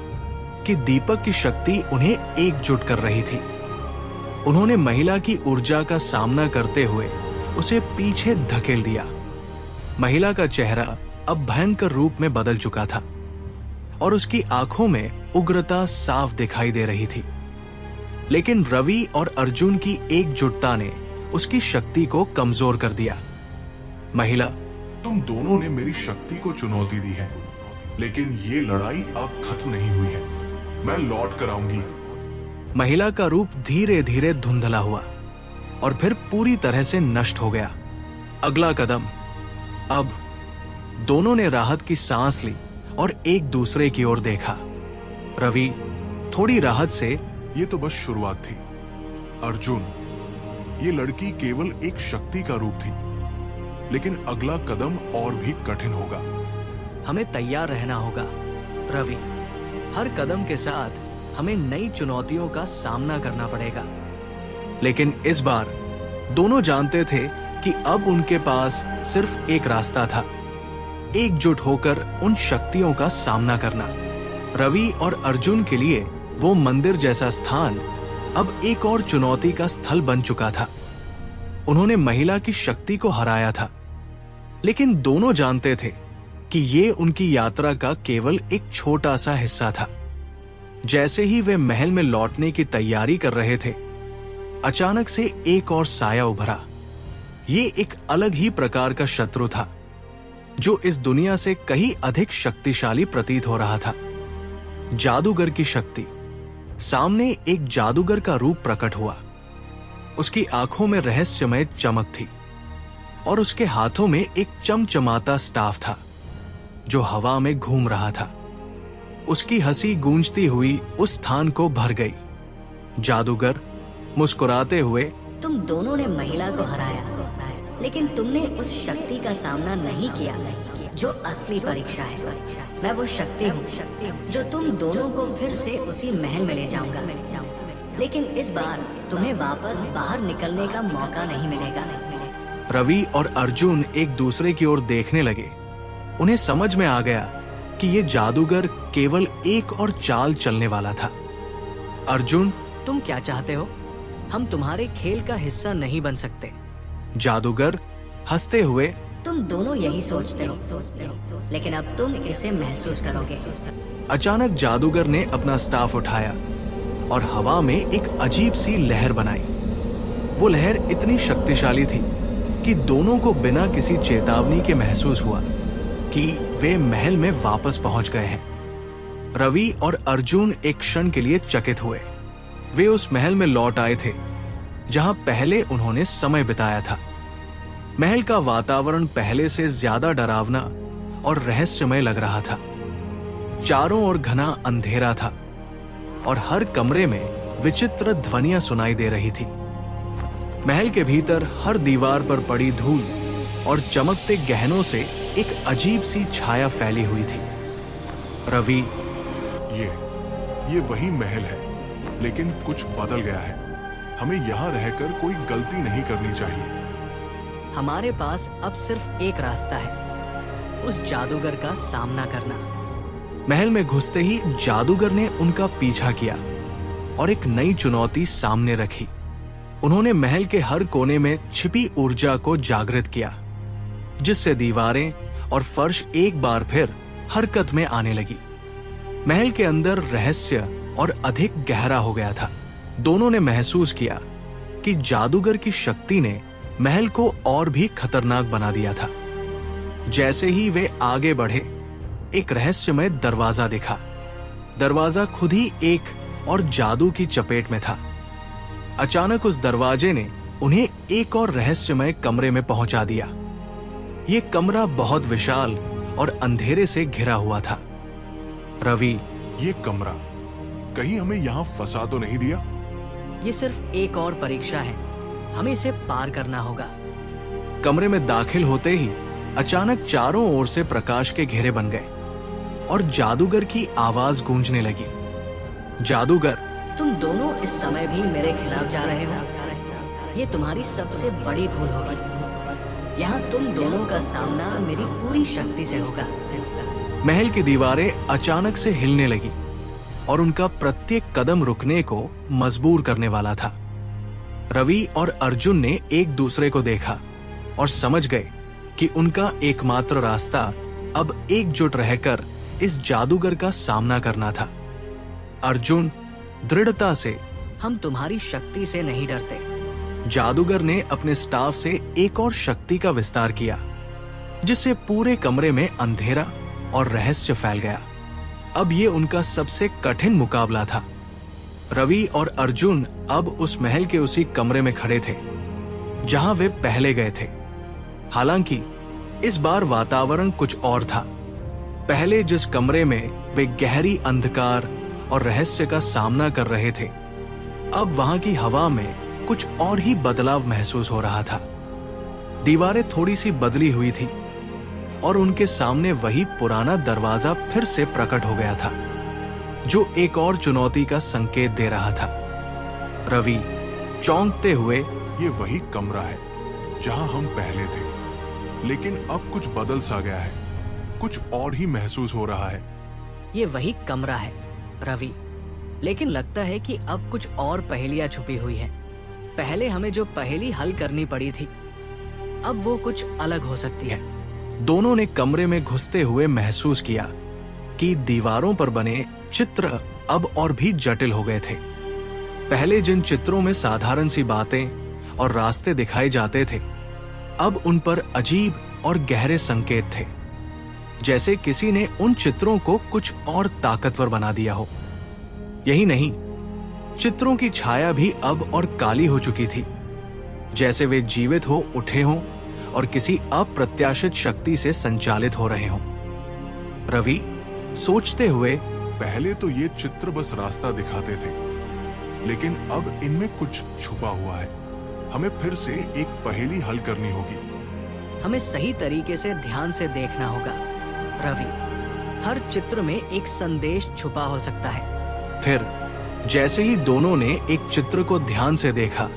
[SPEAKER 1] कि दीपक की शक्ति उन्हें एकजुट कर रही थी। उन्होंने महिला की ऊर्जा का सामना करते हुए उसे पीछे धकेल दिया। महिला का चेहरा अब भयंकर रूप में बदल चुका था और उसकी आंखों में उग्रता साफ दिखाई दे रही थी। लेकिन रवि और अर्जुन की एकजुटता ने उसकी शक्ति को कमजोर कर दिया। महिला,
[SPEAKER 2] तुम दोनों ने मेरी शक्ति को चुनौती दी है, लेकिन ये लड़ाई अब खत्म नहीं हुई है। मैं लौट कर आऊंगी।
[SPEAKER 1] महिला का रूप धीरे धीरे धुंधला हुआ और फिर पूरी तरह से नष्ट हो गया। अगला कदम। अब दोनों ने राहत की सांस ली और एक दूसरे की ओर देखा। रवि थोड़ी राहत से,
[SPEAKER 2] ये तो बस शुरुआत थी अर्जुन। ये लड़की केवल एक शक्ति का रूप थी, लेकिन अगला कदम और भी कठिन होगा।
[SPEAKER 3] हमें तैयार रहना होगा रवि। हर कदम के साथ हमें नई चुनौतियों का सामना करना पड़ेगा।
[SPEAKER 1] लेकिन इस बार दोनों जानते थे कि अब उनके पास सिर्फ एक रास्ता था, एकजुट होकर उन शक्तियों का सामना करना। रवि और अर्जुन के लिए वो मंदिर जैसा स्थान अब एक और चुनौती का स्थल बन चुका था। उन्होंने महिला की शक्ति को हराया था, लेकिन दोनों जानते थे कि ये उनकी यात्रा का केवल एक छोटा सा हिस्सा था। जैसे ही वे महल में लौटने की तैयारी कर रहे थे, अचानक से एक और साया उभरा। ये एक अलग ही प्रकार का शत्रु था, जो इस दुनिया से कहीं अधिक शक्तिशाली प्रतीत हो रहा था। जादूगर की शक्ति। सामने एक जादूगर का रूप प्रकट हुआ। उसकी आंखों में रहस्यमय चमक थी और उसके हाथों में एक चमचमाता स्टाफ था जो हवा में घूम रहा था। उसकी हंसी गूंजती हुई उस स्थान को भर गई। जादूगर मुस्कुराते हुए,
[SPEAKER 4] तुम दोनों ने महिला को हराया, लेकिन तुमने उस शक्ति का सामना नहीं किया जो असली परीक्षा है। मैं वो शक्ति हूँ जो तुम दोनों को फिर से उसी महल में ले जाऊंगा लेकिन इस बार तुम्हें वापस बाहर निकलने का मौका नहीं मिलेगा।
[SPEAKER 1] रवि और अर्जुन एक दूसरे की ओर देखने लगे। उन्हें समझ में आ गया कि ये जादूगर केवल एक और चाल चलने वाला था। अर्जुन,
[SPEAKER 3] तुम क्या चाहते हो? हम तुम्हारे खेल का हिस्सा नहीं बन सकते।
[SPEAKER 1] जादूगर हंसते हुए,
[SPEAKER 4] तुम दोनों यही सोचते हो, लेकिन अब तुम इसे महसूस करोगे।
[SPEAKER 1] अचानक जादूगर ने अपना स्टाफ उठाया और हवा में एक अजीब सी लहर बनाई। वो लहर इतनी शक्तिशाली थी कि दोनों को बिना किसी चेतावनी के महसूस हुआ कि वे महल में वापस पहुंच गए हैं। रवि और अर्जुन एक क्षण के लिए चकित हुए। वे उस महल में लौट आए थे जहां पहले उन्होंने समय बिताया था। महल का वातावरण पहले से ज्यादा डरावना और रहस्यमय लग रहा था। चारों ओर घना अंधेरा था और हर कमरे में विचित्र ध्वनियां सुनाई दे रही थी। महल के भीतर हर दीवार पर पड़ी धूल और चमकते गहनों से एक अजीब सी छाया फैली हुई थी। रवि,
[SPEAKER 2] ये वही महल है, लेकिन कुछ बदल गया है। हमें यहाँ रहकर कोई गलती नहीं करनी चाहिए।
[SPEAKER 3] हमारे पास अब सिर्फ एक रास्ता है, उस जादूगर का सामना करना।
[SPEAKER 1] महल में घुसते ही जादूगर ने उनका पीछा किया और एक नई चुनौती सामने रखी। उन्होंने महल के हर कोने में छिपी ऊर्जा को जागृत किया, जिससे दीवारें और फर्श एक बार फिर हरकत में आने लगी। महल के अंदर रहस्य और अधिक गहरा हो गया था। दोनों ने महसूस किया कि जादूगर की शक्ति ने महल को और भी खतरनाक बना दिया था। जैसे ही वे आगे बढ़े, एक रहस्यमय दरवाजा दिखा। दरवाजा खुद ही एक और जादू की चपेट में था। अचानक उस दरवाजे ने उन्हें एक और रहस्यमय कमरे में पहुंचा दिया। ये कमरा बहुत विशाल और अंधेरे से घिरा हुआ था। रवि,
[SPEAKER 2] ये कमरा कहीं हमें यहाँ फंसा तो नहीं दिया?
[SPEAKER 3] ये सिर्फ एक और परीक्षा है, हमें इसे पार करना होगा।
[SPEAKER 1] कमरे में दाखिल होते ही अचानक चारों ओर से प्रकाश के घेरे बन गए और जादूगर की आवाज गूंजने लगी। जादूगर,
[SPEAKER 4] तुम दोनों इस समय भी मेरे खिलाफ जा रहे हो। ये तुम्हारी सबसे बड़ी भूल होगी। यहाँ तुम दोनों का सामना मेरी पूरी शक्ति से होगा।
[SPEAKER 1] महल की दीवारें अचानक से हिलने लगी और उनका प्रत्येक कदम रुकने को मजबूर करने वाला था। रवि और अर्जुन ने एक दूसरे को देखा और समझ गए कि उनका एकमात्र रास्ता अब एकजुट रहकर इस जादूगर का सामना करना था। अर्जुन दृढ़ता से,
[SPEAKER 3] हम तुम्हारी शक्ति से नहीं डरते।
[SPEAKER 1] जादूगर ने अपने स्टाफ से एक और शक्ति का विस्तार किया, जिससे पूरे कमरे में अंधेरा और रहस्य फैल गया। अब ये उनका सबसे कठिन मुकाबला था। रवि और अर्जुन अब उस महल के उसी कमरे में खड़े थे जहां वे पहले गए थे। हालांकि इस बार वातावरण कुछ और था। पहले जिस कमरे में वे गहरी अंधकार और रहस्य का सामना कर रहे थे, अब वहां की हवा में कुछ और ही बदलाव महसूस हो रहा था। दीवारें थोड़ी सी बदली हुई थी और उनके सामने वही पुराना दरवाजा फिर से प्रकट हो गया था, जो एक और चुनौती का संकेत दे रहा था। रवि चौंकते हुए,
[SPEAKER 2] ये वही कमरा है जहां हम पहले थे, लेकिन अब कुछ बदल सा गया है। कुछ और ही महसूस हो रहा है।
[SPEAKER 3] ये वही कमरा है रवि, लेकिन लगता है कि अब कुछ और पहेलियां छुपी हुई हैं। पहले हमें जो पहेली हल करनी पड़ी थी, अब वो कुछ अलग हो सकती है।
[SPEAKER 1] दोनों ने कमरे में घुसते हुए महसूस किया कि दीवारों पर बने चित्र अब और भी जटिल हो गए थे। पहले जिन चित्रों में साधारण सी बातें और रास्ते दिखाए जाते थे, अब उन पर अजीब और गहरे संकेत थे, जैसे किसी ने उन चित्रों को कुछ और ताकतवर बना दिया हो। यही नहीं, चित्रों की छाया भी अब और काली हो चुकी थी, जैसे वे जीवित हो उठे हों और किसी अप्रत्याशित शक्ति से संचालित हो रहे हों। रवि सोचते हुए,
[SPEAKER 2] पहले तो ये चित्र बस रास्ता दिखाते थे, लेकिन अब इनमें कुछ छुपा हुआ है। हमें फिर से एक पहेली हल करनी होगी।
[SPEAKER 3] हमें सही तरीके से ध्यान से देखना होगा रवि। हर चित्र में एक संदेश छुपा हो सकता है।
[SPEAKER 1] फिर जैसे ही दोनों ने एक चित्र को ध्यान से देखा,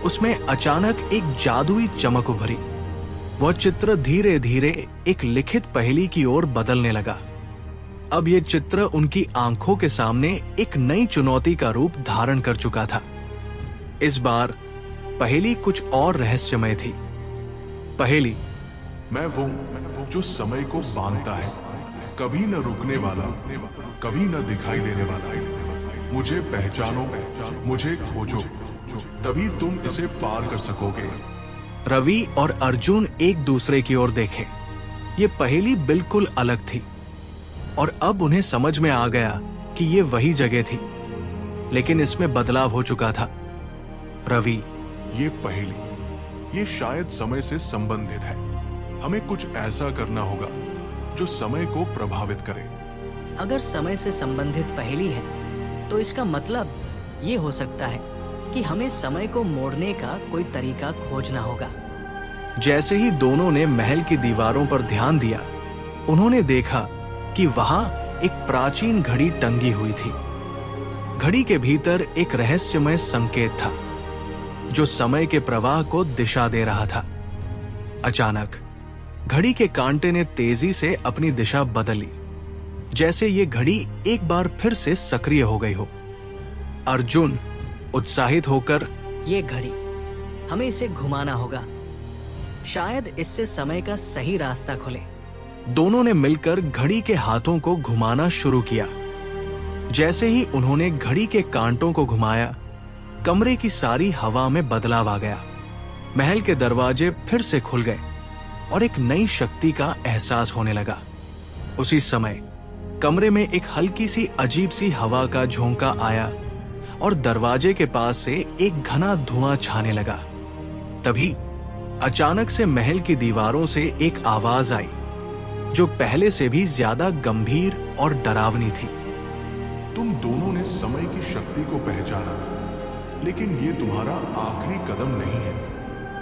[SPEAKER 1] उसमें अचानक एक जादुई चमक उभरी। वह चित्र धीरे धीरे एक लिखित पहेली की ओर बदलने लगा। अब यह चित्र उनकी आंखों के सामने एक नई चुनौती का रूप धारण कर चुका था। इस बार पहेली कुछ और रहस्यमय थी। पहेली,
[SPEAKER 2] मैं वो जो समय को बांधता है, कभी न रुकने वाला, कभी न दिखाई देने वाला। मुझे पहचानो, मुझे खोजो, तभी तुम इसे पार कर सकोगे।
[SPEAKER 1] रवि और अर्जुन एक दूसरे की ओर देखे। ये पहेली बिल्कुल अलग थी और अब उन्हें समझ में आ गया कि ये वही जगह थी, लेकिन इसमें बदलाव हो चुका था। रवि,
[SPEAKER 2] ये पहेली, ये शायद समय से संबंधित है। हमें कुछ ऐसा करना होगा जो समय को प्रभावित करे।
[SPEAKER 3] अगर समय से संबंधित पहेली है, तो इसका मतलब ये हो सकता है कि हमें समय को मोड़ने का कोई तरीका खोजना होगा।
[SPEAKER 1] जैसे ही दोनों ने महल की दीवारों पर ध्यान दिया, उन्होंने देखा कि वहां एक प्राचीन घड़ी टंगी हुई थी। घड़ी के भीतर एक रहस्यमय संकेत था जो समय के प्रवाह को दिशा दे रहा था। अचानक घड़ी के कांटे ने तेजी से अपनी दिशा बदली, जैसे ये घड़ी एक बार फिर से सक्रिय हो गई हो। अर्जुन उत्साहित होकर,
[SPEAKER 3] ये घड़ी, हमें इसे घुमाना होगा, शायद इससे समय का सही रास्ता खुले।
[SPEAKER 1] दोनों ने मिलकर घड़ी के हाथों को घुमाना शुरू किया। जैसे ही उन्होंने घड़ी के कांटों को घुमाया, कमरे की सारी हवा में बदलाव आ गया। महल के दरवाजे फिर से खुल गए और एक नई शक्ति का एहसास होने लगा। उसी समय कमरे में एक हल्की सी अजीब सी हवा का झोंका आया और दरवाजे के पास से एक घना धुआं छाने लगा। तभी अचानक से महल की दीवारों से एक आवाज आई जो पहले से भी ज्यादा गंभीर और डरावनी थी।
[SPEAKER 2] तुम दोनों ने समय की शक्ति को पहचाना, लेकिन ये तुम्हारा आखिरी कदम नहीं है।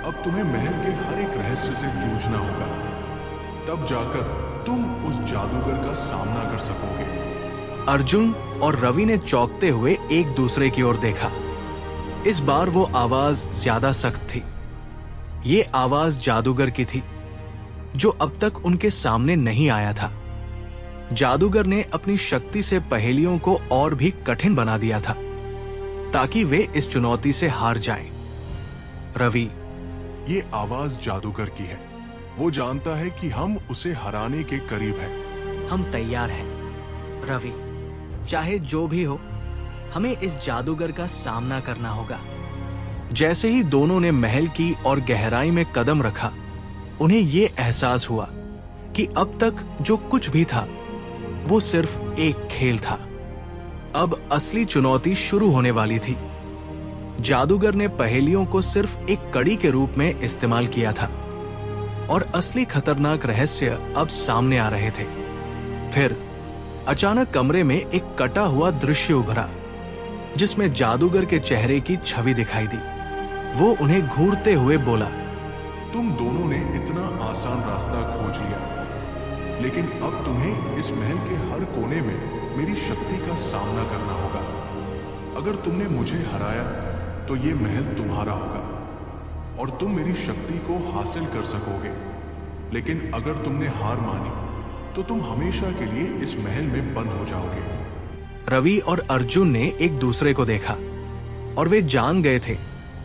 [SPEAKER 2] अब तुम्हें महल के हर एक रहस्य से जूझना होगा, तब जाकर तुम उस जादूगर का सामना कर सकोगे।
[SPEAKER 1] अर्जुन और रवि ने चौंकते हुए एक दूसरे की ओर देखा। इस बार वो आवाज ज्यादा सख्त थी। ये आवाज जादूगर की थी जो अब तक उनके सामने नहीं आया था। जादूगर ने अपनी शक्ति से पहेलियों को और भी कठिन बना दिया था ताकि वे इस चुनौती से हार जाएं। रवि,
[SPEAKER 2] ये आवाज जादूगर की है। वो जानता है कि हम उसे हराने के करीब हैं।
[SPEAKER 3] हम तैयार हैं रवि, चाहे जो भी हो, हमें इस जादूगर का सामना करना होगा।
[SPEAKER 1] जैसे ही दोनों ने महल की और गहराई में कदम रखा, उन्हें ये एहसास हुआ कि अब तक जो कुछ भी था वो सिर्फ एक खेल था। अब असली चुनौती शुरू होने वाली थी। जादूगर ने पहेलियों को सिर्फ एक कड़ी के रूप में इस्तेमाल किया था और असली खतरनाक रहस्य अब सामने आ रहे थे। फिर अचानक कमरे में एक कटा हुआ दृश्य उभरा जिसमें जादूगर के चेहरे की छवि दिखाई दी। वो उन्हें घूरते हुए बोला,
[SPEAKER 2] तुम दोनों ने इतना आसान रास्ता खोज लिया, लेकिन अब तुम्हें इस महल के हर कोने में मेरी शक्ति का सामना करना होगा। अगर तुमने मुझे हराया तो ये महल तुम्हारा होगा और तुम मेरी शक्ति को हासिल कर सकोगे, लेकिन अगर तुमने हार मानी तो तुम हमेशा के लिए इस महल में बंद हो जाओगे।
[SPEAKER 1] रवि और अर्जुन ने एक दूसरे को देखा और वे जान गए थे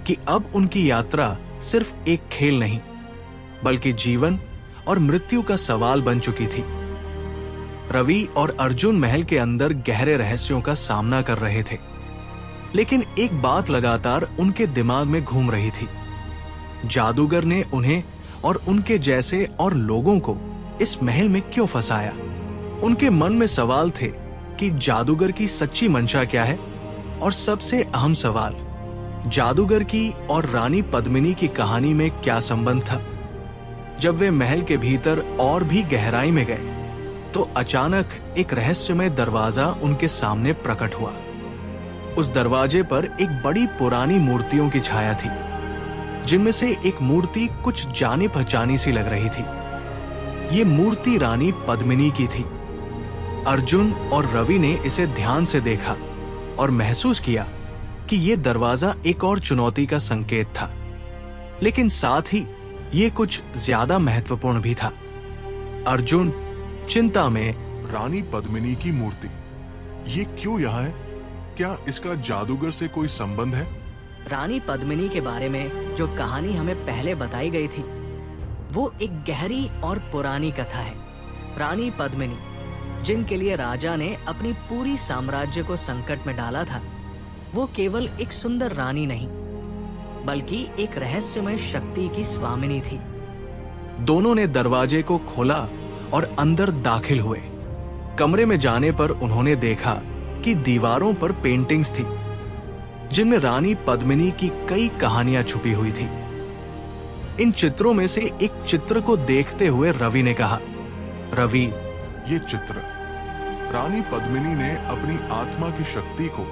[SPEAKER 1] कि अब उनकी यात्रा सिर्फ एक खेल नहीं बल्कि जीवन और मृत्यु का सवाल बन चुकी थी। रवि और अर्जुन महल के अंदर गहरे रहस्यों का सामना कर रहे थे, लेकिन एक बात लगातार उनके दिमाग में घूम रही थी। जादूगर ने उन्हें और उनके जैसे और लोगों को इस महल में क्यों फंसाया? उनके मन में सवाल थे कि जादूगर की सच्ची मंशा क्या है, और सबसे अहम सवाल, जादूगर की और रानी पद्मिनी की कहानी में क्या संबंध था? जब वे महल के भीतर और भी गहराई में गए तो अचानक एक रहस्यमय दरवाजा उनके सामने प्रकट हुआ। उस दरवाजे पर एक बड़ी पुरानी मूर्तियों की छाया थी, जिनमें से एक मूर्ति कुछ जानी पहचानी सी लग रही थी। ये मूर्ति रानी पद्मिनी की थी। अर्जुन और रवि ने इसे ध्यान से देखा और महसूस किया कि ये दरवाजा एक और चुनौती का संकेत था, लेकिन साथ ही ये कुछ ज्यादा महत्वपूर्ण भी था। अर्जुन चिंता में,
[SPEAKER 2] रानी पद्मिनी की मूर्ति, ये क्यों यहाँ है? क्या इसका जादूगर से कोई संबंध है?
[SPEAKER 3] रानी पद्मिनी के बारे में जो कहानी हमें पहले बताई गई थी, वो एक गहरी और पुरानी कथा है। रानी पद्मिनी, जिनके लिए राजा ने अपनी पूरी साम्राज्य को संकट में डाला था, वो केवल एक सुंदर रानी नहीं, बल्कि एक रहस्यमय शक्ति की स्वामिनी थी।
[SPEAKER 1] दोनों ने दरवाजे को खोला और अंदर दाखिल हुए। कमरे में जाने पर उन्होंने देखा कि दीवारों पर पेंटिंग्स थी, जिनमें रानी पद्मिनी की कई कहानियां छुपी हुई थी। इन चित्रों में से एक चित्र को देखते हुए रवि ने कहा, रवि,
[SPEAKER 2] ये चित्र रानी पद्मिनी ने अपनी आत्मा की शक्ति को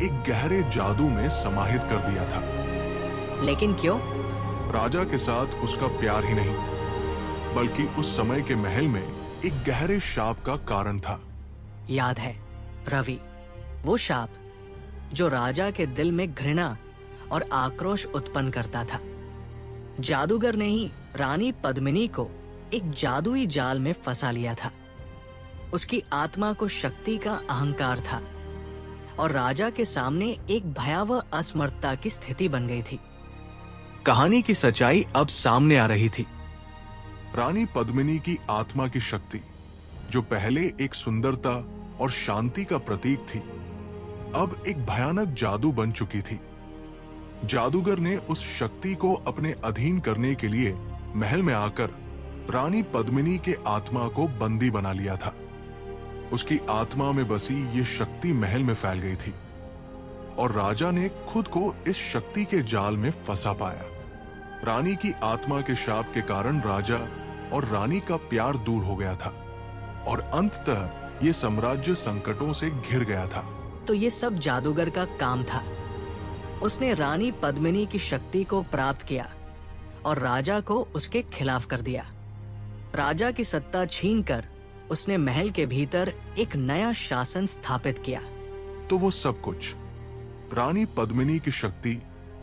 [SPEAKER 2] एक गहरे जादू में समाहित कर दिया था।
[SPEAKER 3] लेकिन क्यों?
[SPEAKER 2] राजा के साथ उसका प्यार ही नहीं, बल्कि उस समय के महल में एक गहरे शाप का कारण था।
[SPEAKER 3] याद है रवि, वो शाप जो राजा के दिल में घृणा और आक्रोश उत्पन्न करता था। जादूगर ने ही रानी पद्मिनी को एक जादुई जाल में फंसा लिया था। उसकी आत्मा को शक्ति का अहंकार था और राजा के सामने एक भयावह असमर्थता की स्थिति बन गई थी।
[SPEAKER 1] कहानी की सच्चाई अब सामने आ रही थी।
[SPEAKER 2] रानी पद्मिनी की आत्मा की शक्ति, जो पहले एक सुंदरता और शांति का प्रतीक थी, अब एक भयानक जादू बन चुकी थी। जादूगर ने उस शक्ति को अपने अधीन करने के लिए महल में आकर रानी पद्मिनी के आत्मा को बंदी बना लिया था। उसकी आत्मा में बसी ये शक्ति महल में फैल गई थी और राजा ने खुद को इस शक्ति के जाल में फंसा पाया। रानी की आत्मा के शाप के कारण राजा और रानी का प्यार दूर हो गया था और अंततः ये साम्राज्य संकटों से घिर गया था।
[SPEAKER 3] तो ये सब जादूगर का काम था। उसने रानी पद्मिनी की शक्ति को प्राप्त किया और राजा को उसके खिलाफ कर दिया। राजा की सत्ता छीनकर उसने महल के भीतर एक नया शासन स्थापित किया।
[SPEAKER 2] तो वो सब कुछ, रानी पद्मिनी की शक्ति,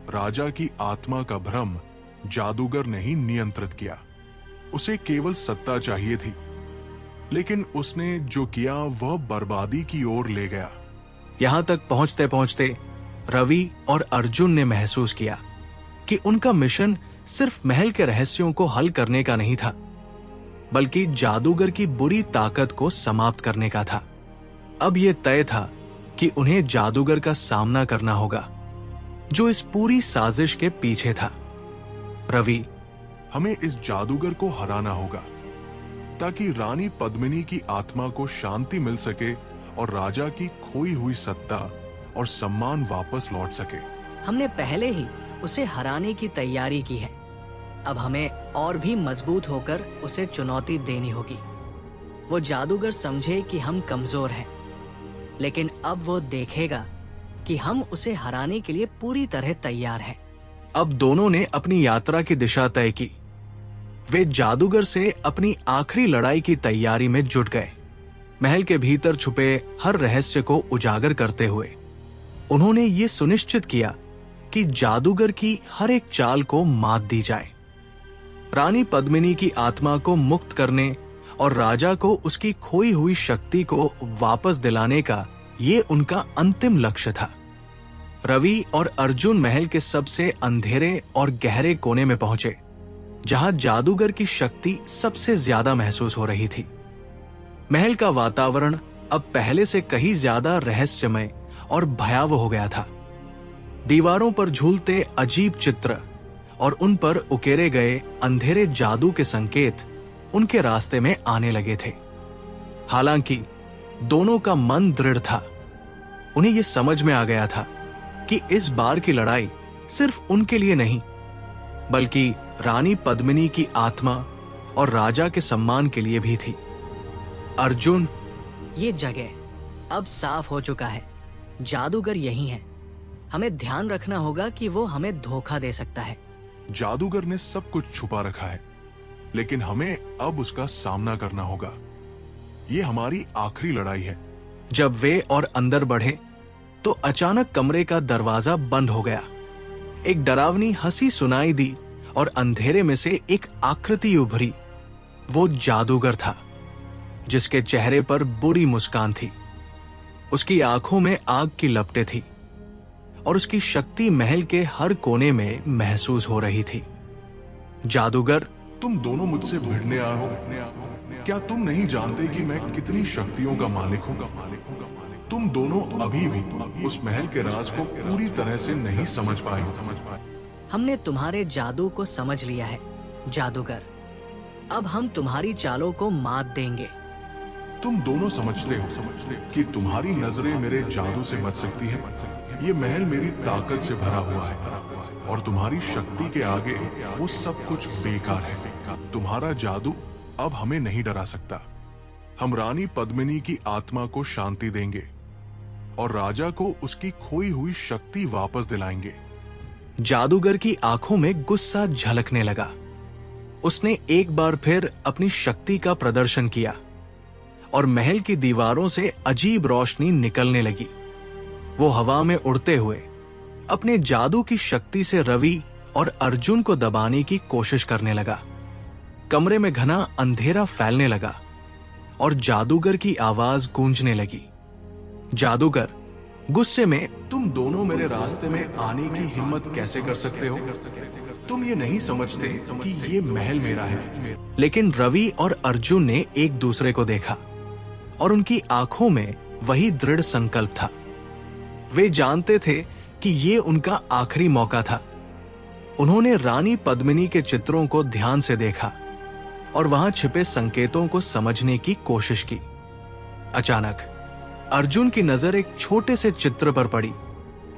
[SPEAKER 2] राजा की आत्मा का भ्रम, जादूगर ने ही नियंत्रित किया। उसे केवल सत्ता चाहिए थी, लेकिन उसने जो किया वह बर्बादी की ओर ले गया।
[SPEAKER 1] यहां तक पहुंचते पहुंचते रवि और अर्जुन ने महसूस किया कि उनका मिशन सिर्फ महल के रहस्यों को हल करने का नहीं था, बल्कि जादूगर की बुरी ताकत को समाप्त करने का था। अब यह तय था कि उन्हें जादूगर का सामना करना होगा, जो इस पूरी साजिश के पीछे था। रवि,
[SPEAKER 2] हमें इस जादूगर को हराना होगा ताकि रानी पद्मिनी की आत्मा को शांति मिल सके और राजा की खोई हुई सत्ता और सम्मान वापस लौट सके।
[SPEAKER 3] हमने पहले ही उसे हराने की तैयारी की है। अब हमें और भी मजबूत होकर उसे चुनौती देनी होगी। वो जादूगर समझे कि हम कमजोर हैं, लेकिन अब वो देखेगा कि हम उसे हराने के लिए पूरी तरह तैयार हैं।
[SPEAKER 1] अब दोनों ने अपनी यात्रा की दिशा तय की। वे जादूगर से अपनी आखिरी लड़ाई की तैयारी में जुट गए। महल के भीतर छुपे हर रहस्य को उजागर करते हुए उन्होंने ये सुनिश्चित किया कि जादूगर की हर एक चाल को मात दी जाए। रानी पद्मिनी की आत्मा को मुक्त करने और राजा को उसकी खोई हुई शक्ति को वापस दिलाने का ये उनका अंतिम लक्ष्य था। रवि और अर्जुन महल के सबसे अंधेरे और गहरे कोने में पहुंचे, जहां जादूगर की शक्ति सबसे ज्यादा महसूस हो रही थी। महल का वातावरण अब पहले से कहीं ज्यादा रहस्यमय और भयावह हो गया था। दीवारों पर झूलते अजीब चित्र और उन पर उकेरे गए अंधेरे जादू के संकेत उनके रास्ते में आने लगे थे। हालांकि दोनों का मन दृढ़ था। उन्हें यह समझ में आ गया था कि इस बार की लड़ाई सिर्फ उनके लिए नहीं, बल्कि रानी पद्मिनी की आत्मा और राजा के सम्मान के लिए भी थी। अर्जुन,
[SPEAKER 3] ये जगह अब साफ हो चुका है। जादूगर यही है। हमें ध्यान रखना होगा कि वो हमें धोखा दे सकता है।
[SPEAKER 2] जादूगर ने सब कुछ छुपा रखा है, लेकिन हमें अब उसका सामना करना होगा। ये हमारी आखिरी लड़ाई है।
[SPEAKER 1] जब वे और अंदर बढ़े तो अचानक कमरे का दरवाजा बंद हो गया। एक डरावनी हंसी सुनाई दी और अंधेरे में से एक आकृति उभरी। वो जादूगर था, जिसके चेहरे पर बुरी मुस्कान थी। उसकी आंखों में आग की लपटें थी और उसकी शक्ति महल के हर कोने में महसूस हो रही थी। जादूगर,
[SPEAKER 2] तुम दोनों मुझसे भिड़ने आए हो। क्या तुम नहीं जानते कि मैं कितनी शक्तियों का मालिक हूँ? तुम दोनों अभी भी उस महल के राज को पूरी तरह से नहीं समझ पाए।
[SPEAKER 3] हमने तुम्हारे जादू को समझ लिया है जादूगर। अब हम तुम्हारी चालों को मात देंगे।
[SPEAKER 2] तुम दोनों समझते हो कि तुम्हारी नजरें मेरे जादू से बच सकती हैं। ये महल मेरी ताकत से भरा हुआ है और तुम्हारी शक्ति के आगे वो सब कुछ बेकार है। तुम्हारा जादू अब हमें नहीं डरा सकता। हम रानी पद्मिनी की आत्मा को शांति देंगे और राजा को उसकी खोई हुई शक्ति वापस दिलाएंगे।
[SPEAKER 1] जादूगर की आंखों में गुस्सा झलकने लगा। उसने एक बार फिर अपनी शक्ति का प्रदर्शन किया और महल की दीवारों से अजीब रोशनी निकलने लगी। वो हवा में उड़ते हुए अपने जादू की शक्ति से रवि और अर्जुन को दबाने की कोशिश करने लगा। कमरे में घना अंधेरा फैलने लगा और जादूगर की आवाज गूंजने लगी। जादूगर गुस्से में, तुम दोनों मेरे रास्ते में आने की हिम्मत कैसे कर सकते हो? तुम ये नहीं समझते कि ये महल मेरा है। लेकिन रवि और अर्जुन ने एक दूसरे को देखा और उनकी आंखों में वही दृढ़ संकल्प था। वे जानते थे कि ये उनका आखिरी मौका था। उन्होंने रानी पद्मिनी के चित्रों को ध्यान से देखा और वहां छिपे संकेतों को समझने की कोशिश की। अचानक अर्जुन की नजर एक छोटे से चित्र पर पड़ी,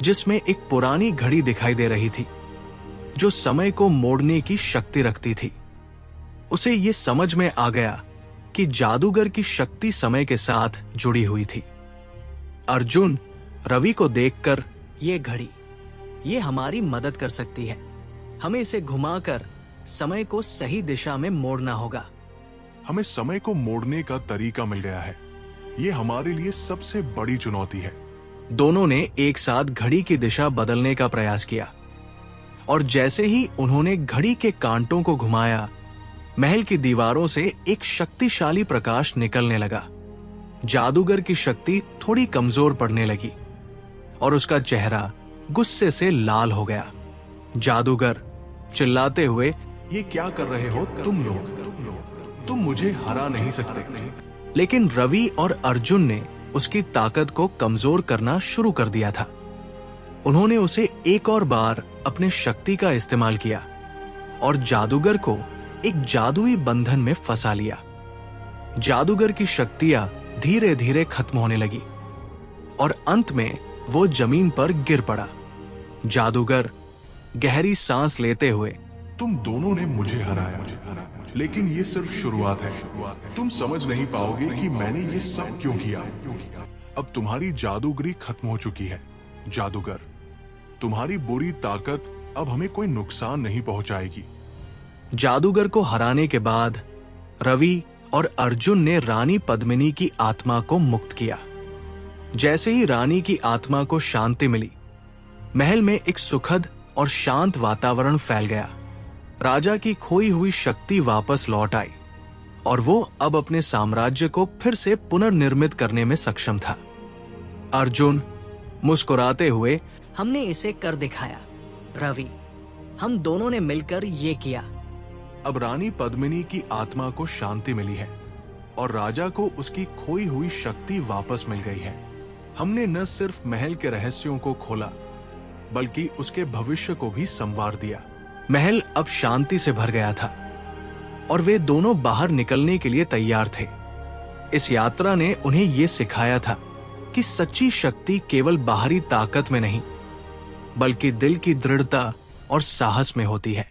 [SPEAKER 1] जिसमें एक पुरानी घड़ी दिखाई दे रही थी जो समय को मोड़ने की शक्ति रखती थी। उसे यह समझ में आ गया कि जादूगर की शक्ति समय के साथ जुड़ी हुई थी। अर्जुन रवि को देखकर,
[SPEAKER 3] ये घड़ी, ये हमारी मदद कर सकती है। हमें इसे घुमाकर समय को सही दिशा में मोड़ना होगा।
[SPEAKER 2] हमें समय को मोड़ने का तरीका मिल गया है। ये हमारे लिए सबसे बड़ी चुनौती है।
[SPEAKER 1] दोनों ने एक साथ घड़ी की दिशा बदलने का प्रयास किया और जैसे ही उन्होंने घड़ी के कांटों को घुमाया, महल की दीवारों से एक शक्तिशाली प्रकाश निकलने लगा। जादूगर की शक्ति थोड़ी कमजोर पड़ने लगी और उसका चेहरा गुस्से से लाल हो गया। जादूगर चिल्लाते हुए,
[SPEAKER 2] ये क्या कर रहे हो तुम लोग? तुम मुझे हरा नहीं सकते।
[SPEAKER 1] लेकिन रवि और अर्जुन ने उसकी ताकत को कमजोर करना शुरू कर दिया था। उन्होंने उसे एक और बार अपने शक्ति का इस्तेमाल किया और जादूगर को एक जादुई बंधन में फंसा लिया। जादूगर की शक्तियां धीरे धीरे खत्म होने लगी और अंत में वो जमीन पर गिर पड़ा। जादूगर गहरी सांस लेते हुए,
[SPEAKER 2] तुम दोनों ने मुझे हराया, लेकिन ये सिर्फ शुरुआत है। तुम समझ नहीं पाओगे कि मैंने ये सब क्यों किया। अब तुम्हारी जादूगरी खत्म हो चुकी है। जादूगर, तुम्हारी बुरी ताकत अब हमें कोई नुकसान नहीं पहुंचाएगी।
[SPEAKER 1] जादूगर को हराने के बाद रवि और अर्जुन ने रानी पद्मिनी की आत्मा को मुक्त किया। जैसे ही रानी की आत्मा को शांति मिली, महल में एक सुखद और शांत वातावरण फैल गया। राजा की खोई हुई शक्ति वापस लौट आई और वो अब अपने साम्राज्य को फिर से पुनर्निर्मित करने में सक्षम था। अर्जुन मुस्कुराते हुए,
[SPEAKER 3] हमने इसे कर दिखाया रवि। हम दोनों ने मिलकर ये किया।
[SPEAKER 1] अब रानी पद्मिनी की आत्मा को शांति मिली है और राजा को उसकी खोई हुई शक्ति वापस मिल गई है। हमने न सिर्फ महल के रहस्यों को खोला, बल्कि उसके भविष्य को भी संवार दिया। महल अब शांति से भर गया था और वे दोनों बाहर निकलने के लिए तैयार थे। इस यात्रा ने उन्हें यह सिखाया था कि सच्ची शक्ति केवल बाहरी ताकत में नहीं, बल्कि दिल की दृढ़ता और साहस में होती है।